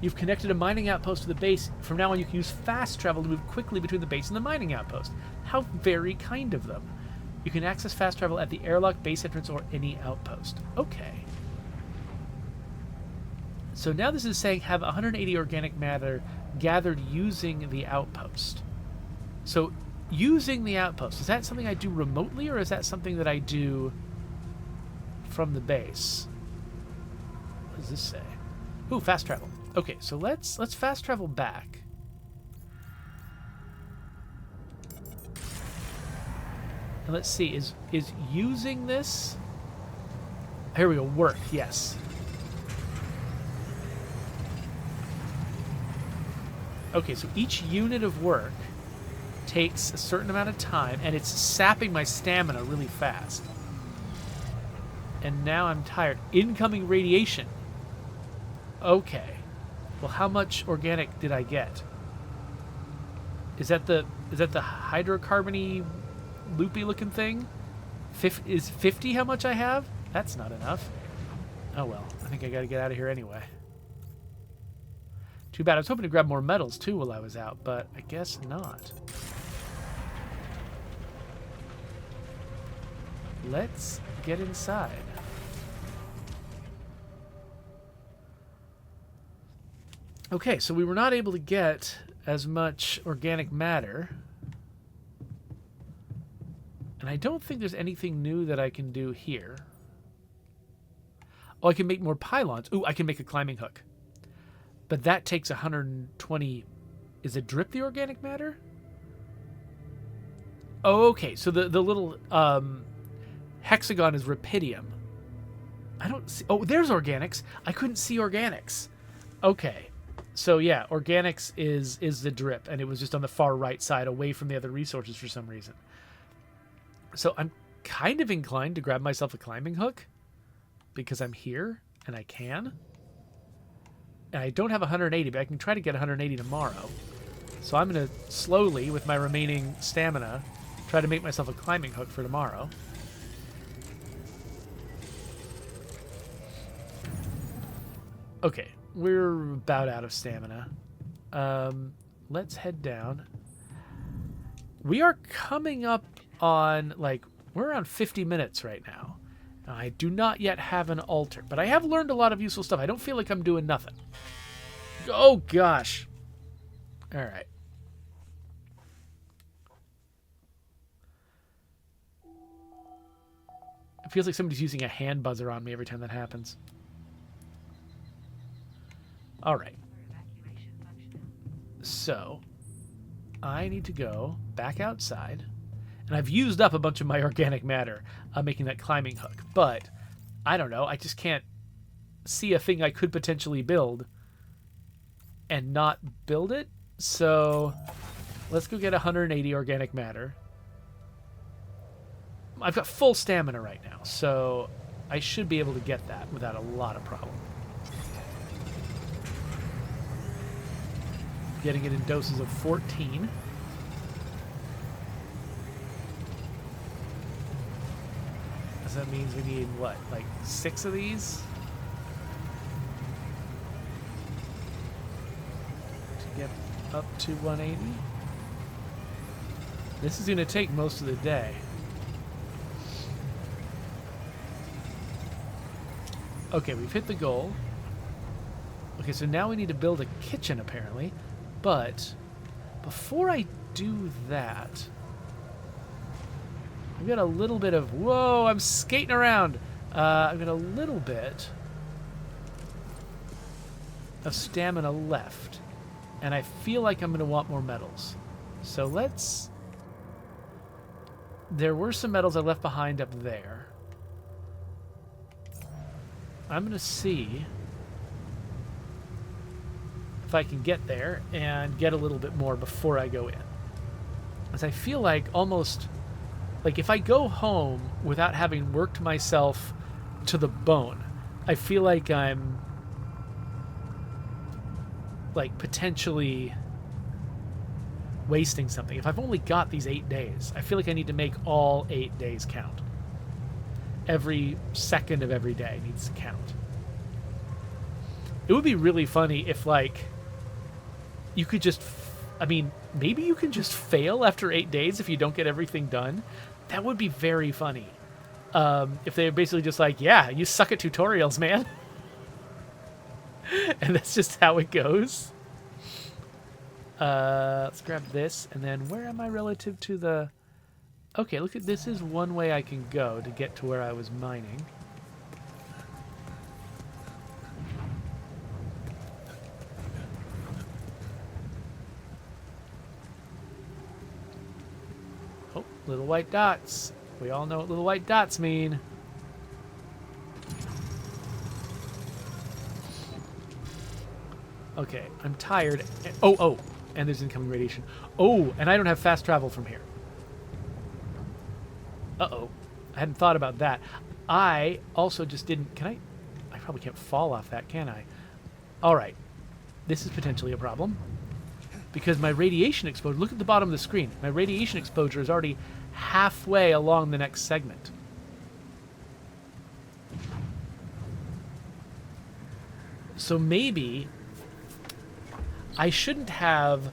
Speaker 1: You've connected a mining outpost to the base. From now on, you can use fast travel to move quickly between the base and the mining outpost. How very kind of them. You can access fast travel at the airlock, base entrance, or any outpost. Okay. So now this is saying have 180 organic matter gathered using the outpost. So using the outpost, is that something I do remotely, or is that something that I do from the base? What does this say? Ooh, fast travel. Okay, so let's fast travel back. And let's see, is using this... Here we go, work, yes. Okay, so each unit of work takes a certain amount of time, and it's sapping my stamina really fast. And now I'm tired. Incoming radiation. Okay. Well, how much organic did I get? Is that the hydrocarbony loopy looking thing? Is 50 how much I have? That's not enough. Oh well, I think I gotta get out of here anyway. Too bad. I was hoping to grab more metals too while I was out, but I guess not. Let's get inside. Okay, so we were not able to get as much organic matter. And I don't think there's anything new that I can do here. Oh, I can make more pylons. Ooh, I can make a climbing hook. But that takes 120... Is it drip the organic matter? Oh, okay. So the little hexagon is rubidium. I don't see... Oh, there's organics. I couldn't see organics. Okay. So yeah, organics is the drip, and it was just on the far right side, away from the other resources for some reason. So I'm kind of inclined to grab myself a climbing hook because I'm here and I can. And I don't have 180, but I can try to get 180 tomorrow. So I'm going to slowly, with my remaining stamina, try to make myself a climbing hook for tomorrow. Okay, we're about out of stamina. Let's head down. We are coming up on, like, we're around 50 minutes right now. I do not yet have an altar, but I have learned a lot of useful stuff. I don't feel like I'm doing nothing. Oh, gosh. All right. It feels like somebody's using a hand buzzer on me every time that happens. All right. So, I need to go back outside. And I've used up a bunch of my organic matter making that climbing hook. But, I don't know. I just can't see a thing I could potentially build and not build it. So, let's go get 180 organic matter. I've got full stamina right now, so I should be able to get that without a lot of problem. Getting it in doses of 14. So that means we need, what, like 6 of these? To get up to 180? This is going to take most of the day. Okay, we've hit the goal. Okay, so now we need to build a kitchen, apparently. But before I do that, I've got a little bit of... Whoa, I'm skating around. I've got a little bit of stamina left. And I feel like I'm going to want more metals. So let's... There were some metals I left behind up there. I'm going to see if I can get there and get a little bit more before I go in. As I feel like almost... Like, if I go home without having worked myself to the bone, I feel like I'm... like, potentially wasting something. If I've only got these 8 days, I feel like I need to make all 8 days count. Every second of every day needs to count. It would be really funny if, like, you could just... I mean, maybe you can just fail after 8 days if you don't get everything done. That would be very funny. If they're basically just like, yeah, you suck at tutorials, man. And that's just how it goes. Let's grab this. And then where am I relative to the... Okay, look at this. Is one way I can go to get to where I was mining. Oh, little white dots. We all know what little white dots mean. Okay, I'm tired. Oh, and there's incoming radiation. Oh, and I don't have fast travel from here. Uh-oh. I hadn't thought about that. I also just didn't... Can I... I probably can't fall off that, can I? All right. This is potentially a problem. Because my radiation exposure... Look at the bottom of the screen. My radiation exposure is already halfway along the next segment. So maybe I shouldn't have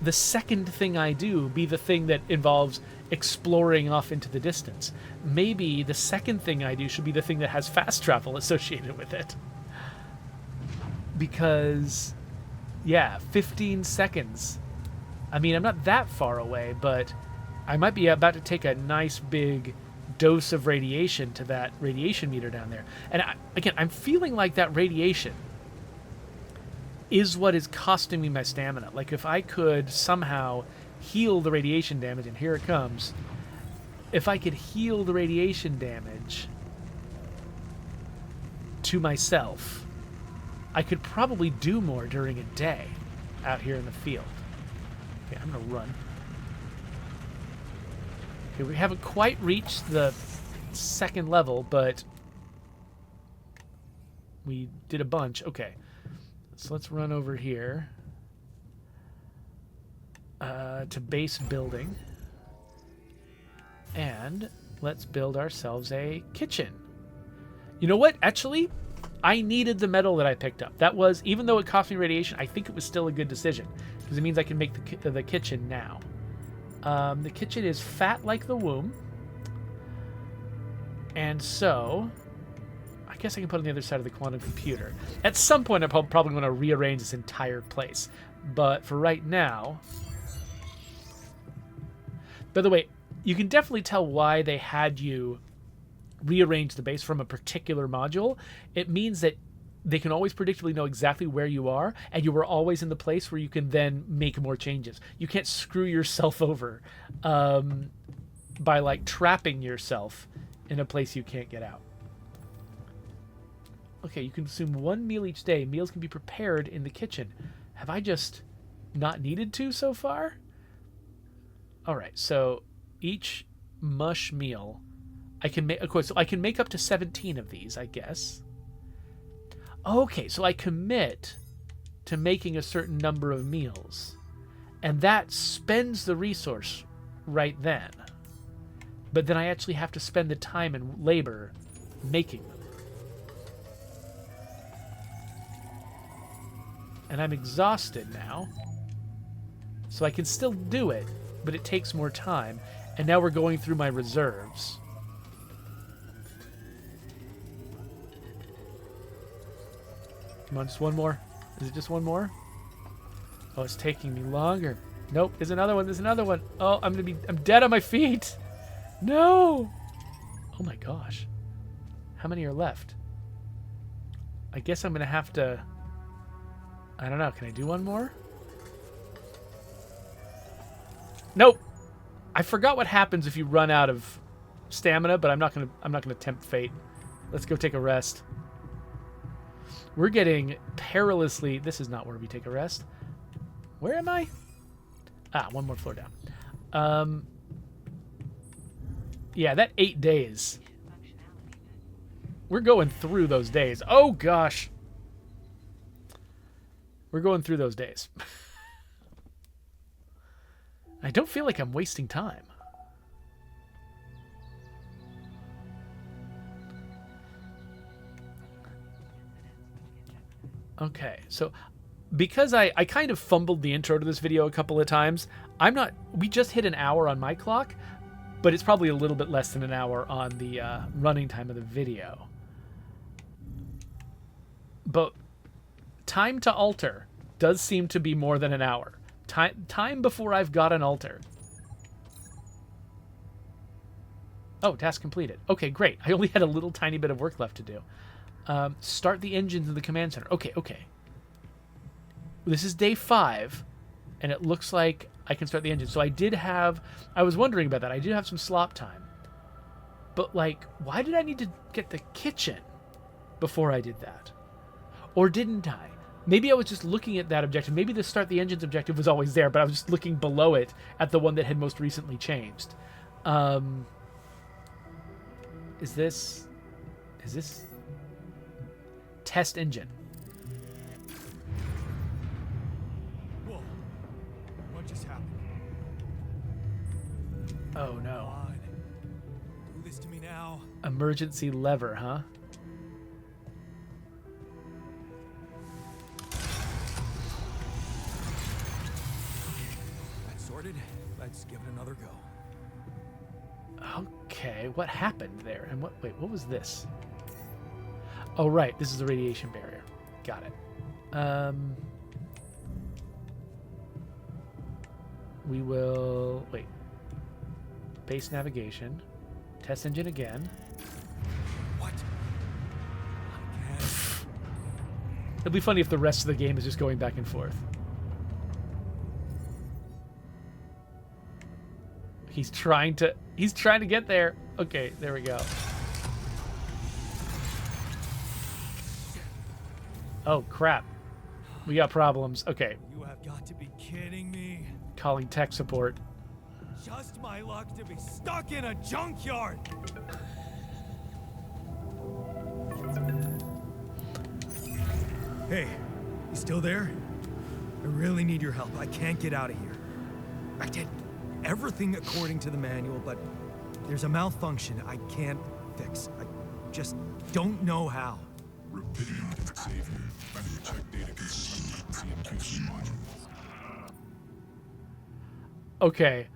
Speaker 1: the second thing I do be the thing that involves exploring off into the distance. Maybe the second thing I do should be the thing that has fast travel associated with it. Because, yeah, 15 seconds. I mean, I'm not that far away, but I might be about to take a nice big dose of radiation to that radiation meter down there. And again, I'm feeling like that radiation is what is costing me my stamina. Like, if I could somehow heal the radiation damage, and here it comes, if I could heal the radiation damage to myself, I could probably do more during a day out here in the field. Okay, I'm gonna run. Okay, we haven't quite reached the second level, but we did a bunch. Okay, so let's run over here to base building, and let's build ourselves a kitchen. You know what? Actually, I needed the metal that I picked up. That was, even though it cost me radiation, I think it was still a good decision, because it means I can make the kitchen now. The kitchen is fat like the womb, and so I guess I can put it on the other side of the quantum computer. At some point, I'm probably going to rearrange this entire place, but for right now... By the way, you can definitely tell why they had you rearrange the base from a particular module. It means that they can always predictably know exactly where you are, and you are always in the place where you can then make more changes. You can't screw yourself over by like trapping yourself in a place you can't get out. Okay, you consume 1 meal each day. Meals can be prepared in the kitchen. Have I just not needed to so far? All right, so each mush meal I can make, of course, so I can make up to 17 of these, I guess. Okay, so I commit to making a certain number of meals, and that spends the resource right then. But then I actually have to spend the time and labor making them. And I'm exhausted now, so I can still do it, but it takes more time. And now we're going through my reserves. Come on, just one more. Is it just one more? Oh, it's taking me longer. Nope, there's another one. There's another one. Oh, I'm dead on my feet. No. Oh my gosh. How many are left? I guess I'm gonna have to... I don't know. Can I do one more? Nope. I forgot what happens if you run out of stamina, but I'm not gonna tempt fate. Let's go take a rest. We're getting perilously... This is not where we take a rest. Where am I? Ah, one more floor down. Yeah, that 8 days. We're going through those days. Oh, gosh. We're going through those days. I don't feel like I'm wasting time. Okay, so because I kind of fumbled the intro to this video a couple of times, we just hit an hour on my clock, but it's probably a little bit less than an hour on the running time of the video. But time to altar does seem to be more than an hour. Time before I've got an altar. Oh, task completed. Okay, great. I only had a little tiny bit of work left to do. Start the engines in the command center. Okay. This is day 5, and it looks like I can start the engine. So I was wondering about that. I did have some slop time. But, like, why did I need to get the kitchen before I did that? Or didn't I? Maybe I was just looking at that objective. Maybe the start the engines objective was always there, but I was just looking below it at the one that had most recently changed. Is this test engine? Emergency lever, huh?
Speaker 3: That's sorted. Let's give it another go.
Speaker 1: Okay, what happened there? And wait, what was this? Oh, right, this is the radiation barrier. Got it. We will... Wait. Base navigation. Test engine again.
Speaker 3: What? Again?
Speaker 1: It'd be funny if the rest of the game is just going back and forth. He's trying to get there. Okay, there we go. Oh, crap. We got problems. Okay,
Speaker 3: You have got to be kidding me.
Speaker 1: calling tech support.
Speaker 3: Just my luck to be stuck in a junkyard. Hey, you still there? I really need your help. I can't get out of here. I did everything according to the manual, but there's a malfunction I can't fix. I just don't know how.
Speaker 4: Rapidian, Xavier. I need to check data consistency and QC modules.
Speaker 1: Okay,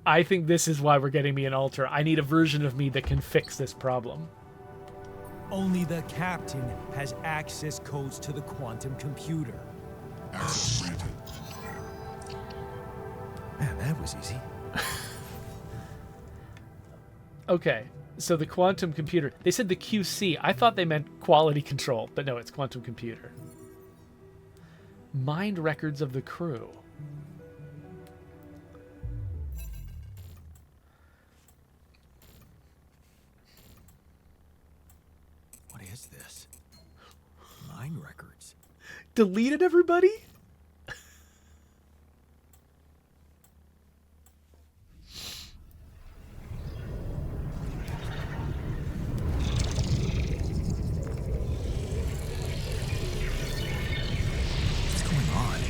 Speaker 1: I think this is why we're getting me an altar. I need a version of me that can fix this problem.
Speaker 3: Only the captain has access codes to the quantum computer.
Speaker 4: Access granted.
Speaker 3: Man, that was easy.
Speaker 1: Okay, so the quantum computer. They said the QC. I thought they meant quality control, but no, it's quantum computer. Mind records of the crew.
Speaker 3: What is this? Mine records.
Speaker 1: Deleted everybody?
Speaker 3: What's going on?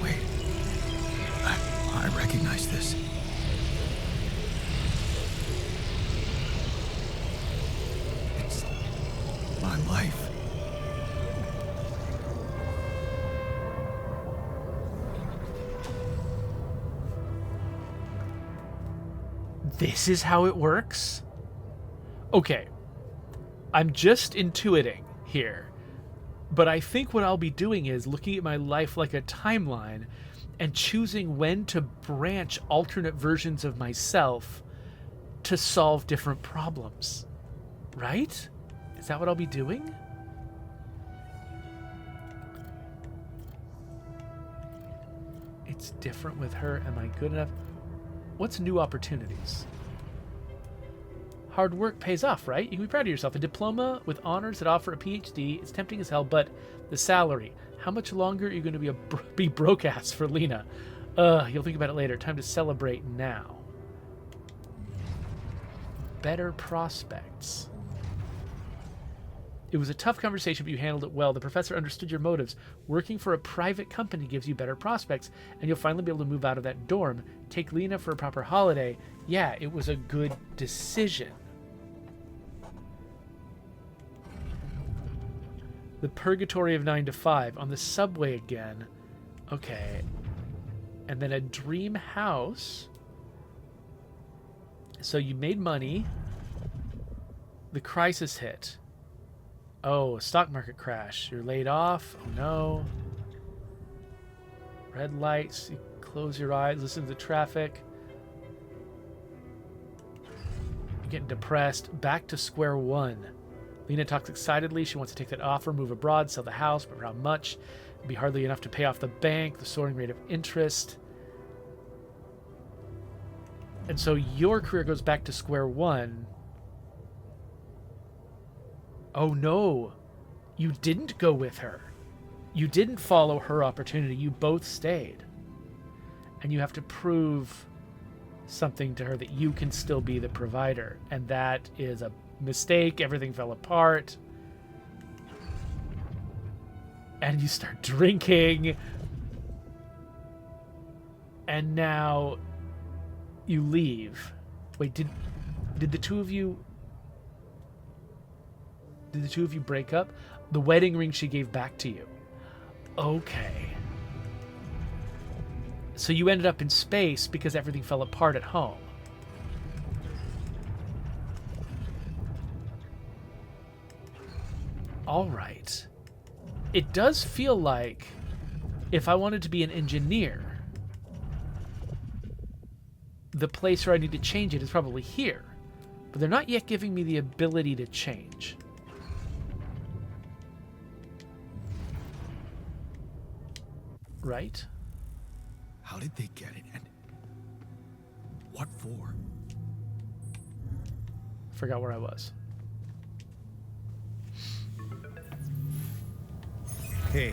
Speaker 3: Wait. I recognize this. It's my life.
Speaker 1: This is how it works? Okay. I'm just intuiting here. But I think what I'll be doing is looking at my life like a timeline and choosing when to branch alternate versions of myself to solve different problems. Right? Is that what I'll be doing? It's different with her. Am I good enough? What's new opportunities? Hard work pays off, right? You can be proud of yourself. A diploma with honors that offer a PhD is tempting as hell, but the salary. How much longer are you going to be broke ass for Lena? You'll think about it later. Time to celebrate now. Better prospects. It was a tough conversation, but you handled it well. The professor understood your motives. Working for a private company gives you better prospects, and you'll finally be able to move out of that dorm. Take Lena for a proper holiday. Yeah, it was a good decision. The purgatory of 9 to 5. On the subway again. Okay. And then a dream house. So you made money. The crisis hit. Oh, a stock market crash. You're laid off. Oh no. Red lights. You close your eyes, listen to the traffic. You're getting depressed. Back to square one. Lena talks excitedly. She wants to take that offer, move abroad, sell the house, but for how much? It'd be hardly enough to pay off the bank, the soaring rate of interest. And so your career goes back to square one. Oh no, you didn't go with her. You didn't follow her opportunity. You both stayed. And you have to prove something to her that you can still be the provider. And that is a mistake. Everything fell apart. and you start drinking, and now you leave. Wait, did the two of you break up? The wedding ring she gave back to you. Okay. So you ended up in space because everything fell apart at home. All right. It does feel like if I wanted to be an engineer, the place where I need to change it is probably here. But they're not yet giving me the ability to change. Right?
Speaker 3: How did they get it, and what for?
Speaker 1: Forgot where I was.
Speaker 3: Okay.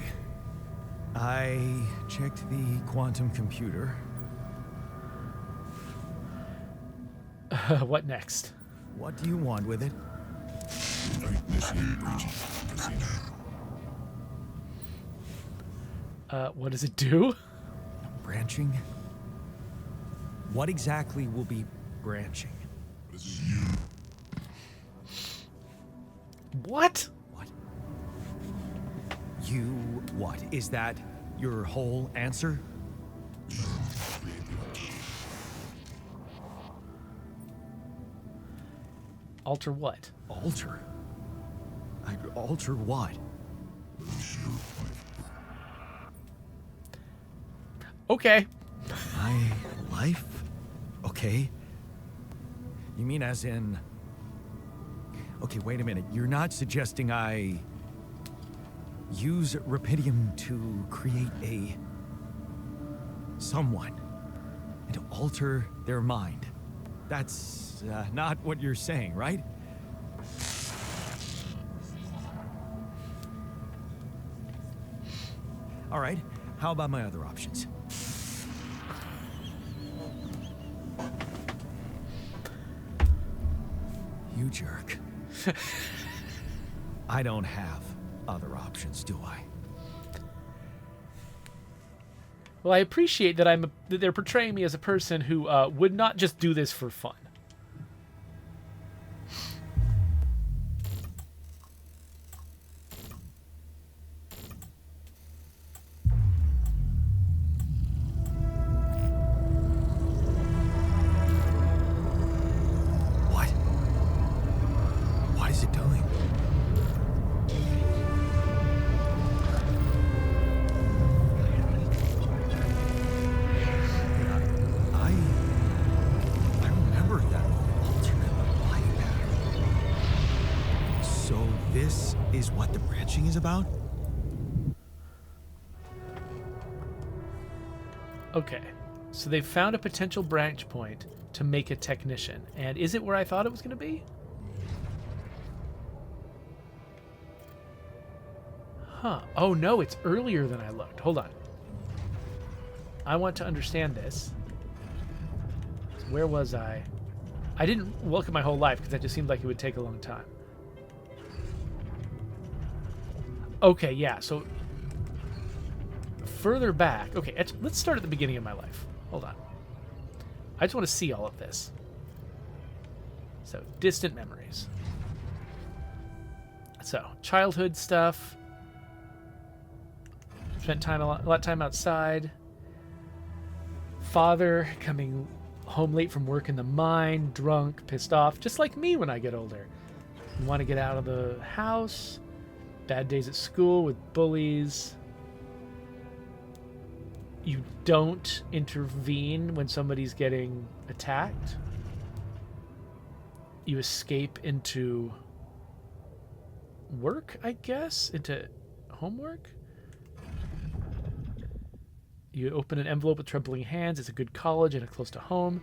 Speaker 3: I checked the quantum computer.
Speaker 1: What next?
Speaker 3: What do you want with it?
Speaker 4: Initiate breaching. Proceed.
Speaker 1: What does it do?
Speaker 3: Branching? What exactly will be branching?
Speaker 4: This is you.
Speaker 1: What?
Speaker 3: What? You what? Is that your whole answer?
Speaker 4: Create the altar.
Speaker 1: Alter what?
Speaker 3: Alter? I'd alter what?
Speaker 1: Okay.
Speaker 3: My life? Okay. You mean as in... Okay, wait a minute. You're not suggesting I... use Rapidium to create a... someone. And to alter their mind. That's not what you're saying, right? All right. How about my other options? You jerk. I don't have other options, do I?
Speaker 1: Well, I appreciate that that they're portraying me as a person who would not just do this for fun.
Speaker 3: What? What is it doing? I remember that alternate life pattern. So this is what the branching is about?
Speaker 1: Okay. So they found a potential branch point to make a technician. And is it where I thought it was going to be? Huh. Oh, no, it's earlier than I looked. Hold on. I want to understand this. So where was I? I didn't look at my whole life because that just seemed like it would take a long time. Okay, yeah, so further back. Okay, let's start at the beginning of my life. Hold on. I just want to see all of this. So, distant memories. So, childhood stuff. Spent a lot of time outside. Father coming home late from work in the mine, drunk, pissed off, just like me when I get older. You want to get out of the house. Bad days at school with bullies. You don't intervene when somebody's getting attacked. You escape into work, I guess? Into homework? You open an envelope with trembling hands. It's a good college and close to home.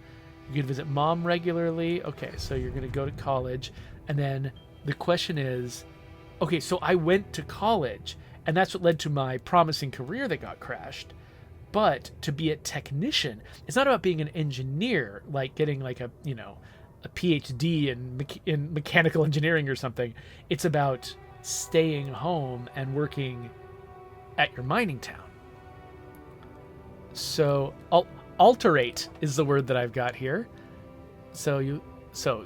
Speaker 1: You can visit mom regularly. Okay, so you're going to go to college. And then the question is, okay, so I went to college, and that's what led to my promising career that got crashed. But to be a technician, it's not about being an engineer, like getting like a PhD in mechanical engineering or something. It's about staying home and working at your mining town. So alterate is the word that I've got here. So you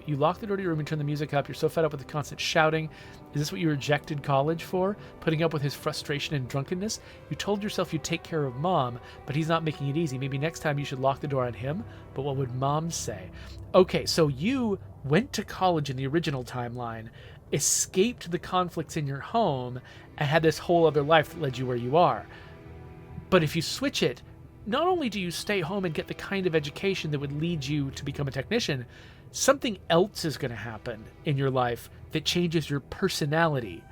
Speaker 1: lock the door to your room and turn the music up. You're so fed up with the constant shouting. Is this what you rejected college for? Putting up with his frustration and drunkenness? You told yourself you'd take care of Mom, but he's not making it easy. Maybe next time you should lock the door on him? But what would Mom say? Okay, so you went to college in the original timeline, escaped the conflicts in your home, and had this whole other life that led you where you are. But if you switch it, not only do you stay home and get the kind of education that would lead you to become a technician, something else is going to happen in your life that changes your personality.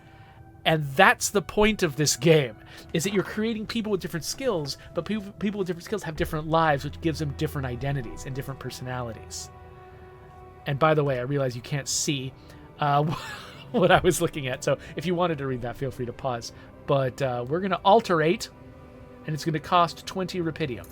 Speaker 1: And that's the point of this game, is that you're creating people with different skills, but people with different skills have different lives, which gives them different identities and different personalities. And by the way, I realize you can't see what I was looking at, so if you wanted to read that, feel free to pause. But we're going to alterate, and it's going to cost 20 rupidium.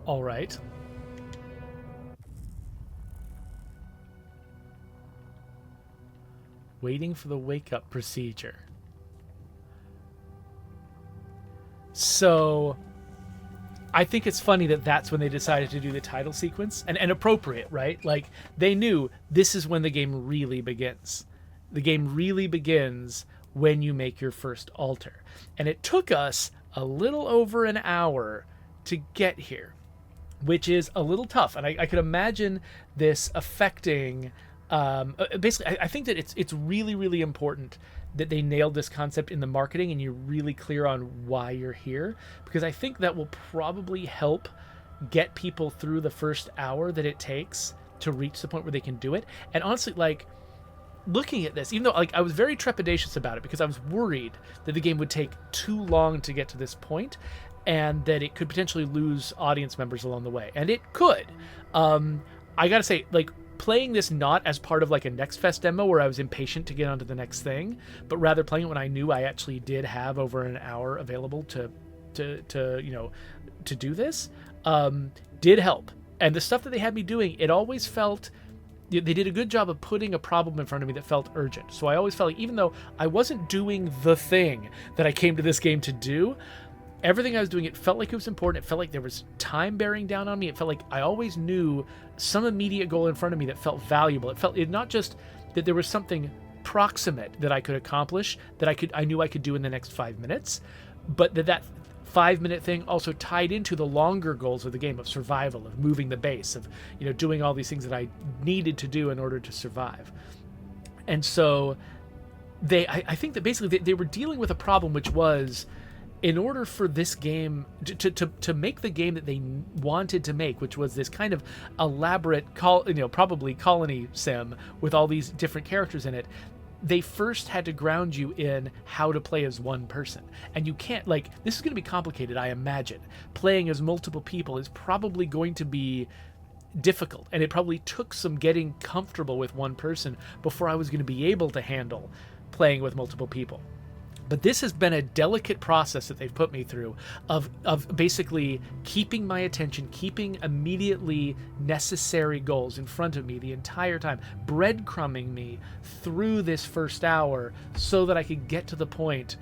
Speaker 1: All right. Waiting for the wake-up procedure. So, I think it's funny that that's when they decided to do the title sequence, and appropriate, right? Like, they knew this is when the game really begins. The game really begins when you make your first altar. And it took us a little over an hour to get here, which is a little tough. And I could imagine this affecting... basically, I think that it's really, really important that they nailed this concept in the marketing and you're really clear on why you're here, because I think that will probably help get people through the first hour that it takes to reach the point where they can do it. And honestly, like, looking at this, even though like I was very trepidatious about it because I was worried that the game would take too long to get to this point and that it could potentially lose audience members along the way, and it could. I gotta say, like, playing this not as part of like a Next Fest demo where I was impatient to get onto the next thing, but rather playing it when I knew I actually did have over an hour available to do this, did help. And the stuff that they had me doing, it always felt, they did a good job of putting a problem in front of me that felt urgent. So I always felt like even though I wasn't doing the thing that I came to this game to do, everything I was doing, it felt like it was important. It felt like there was time bearing down on me. It felt like I always knew some immediate goal in front of me that felt valuable. It felt not just that there was something proximate that I could accomplish, that I knew I could do in the next 5 minutes, but that 5-minute thing also tied into the longer goals of the game, of survival, of moving the base, of doing all these things that I needed to do in order to survive. And so I think that basically they were dealing with a problem, which was, in order for this game to make the game that they wanted to make, which was this kind of elaborate probably colony sim with all these different characters in it, they first had to ground you in how to play as one person. And you can't, like, this is going to be complicated, I imagine. Playing as multiple people is probably going to be difficult, and it probably took some getting comfortable with one person before I was going to be able to handle playing with multiple people. But this has been a delicate process that they've put me through of basically keeping my attention, keeping immediately necessary goals in front of me the entire time, breadcrumbing me through this first hour so that I could get to the point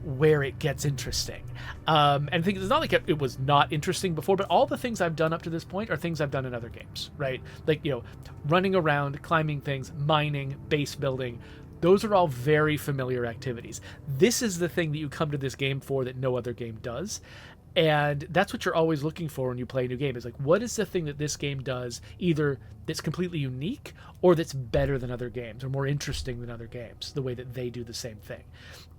Speaker 1: where it gets interesting. And things, it's not like it was not interesting before, but all the things I've done up to this point are things I've done in other games, right? Like, running around, climbing things, mining, base building. Those are all very familiar activities. This is the thing that you come to this game for that no other game does. And that's what you're always looking for when you play a new game, is like, what is the thing that this game does, either that's completely unique or that's better than other games or more interesting than other games, the way that they do the same thing.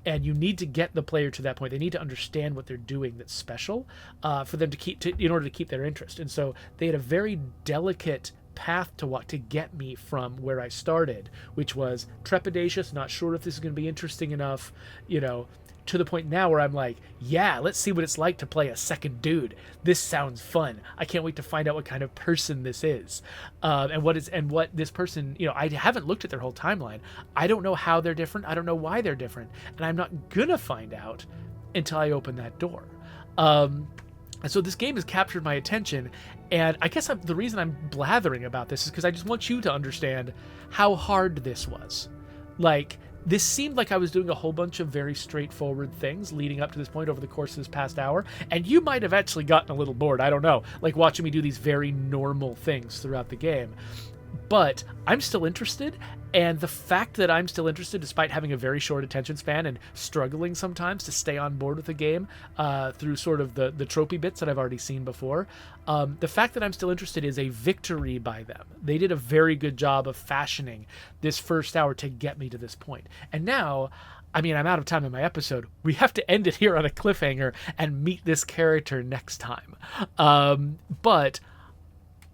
Speaker 1: And you need to get the player to that point. They need to understand what they're doing that's special for them in order to keep their interest. And so they had a very delicate path to walk to get me from where I started, which was trepidatious, not sure if this is going to be interesting enough, to the point now where I'm like, yeah, let's see what it's like to play a second dude. This sounds fun. I can't wait to find out what kind of person this is, and what this person. I haven't looked at their whole timeline. I don't know how they're different. I don't know why they're different, and I'm not gonna find out until I open that door. And so this game has captured my attention, and I guess the reason I'm blathering about this is because I just want you to understand how hard this was. Like, this seemed like I was doing a whole bunch of very straightforward things leading up to this point over the course of this past hour, and you might have actually gotten a little bored, I don't know, like watching me do these very normal things throughout the game. But I'm still interested, and the fact that I'm still interested, despite having a very short attention span and struggling sometimes to stay on board with the game through sort of the tropey bits that I've already seen before, the fact that I'm still interested is a victory by them. They did a very good job of fashioning this first hour to get me to this point. And now, I'm out of time in my episode. We have to end it here on a cliffhanger and meet this character next time. But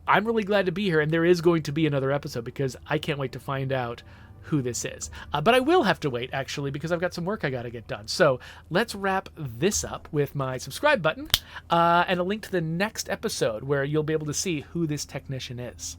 Speaker 1: I'm really glad to be here, and there is going to be another episode because I can't wait to find out who this is. But I will have to wait, actually, because I've got some work I got to get done. So let's wrap this up with my subscribe button and a link to the next episode where you'll be able to see who this technician is.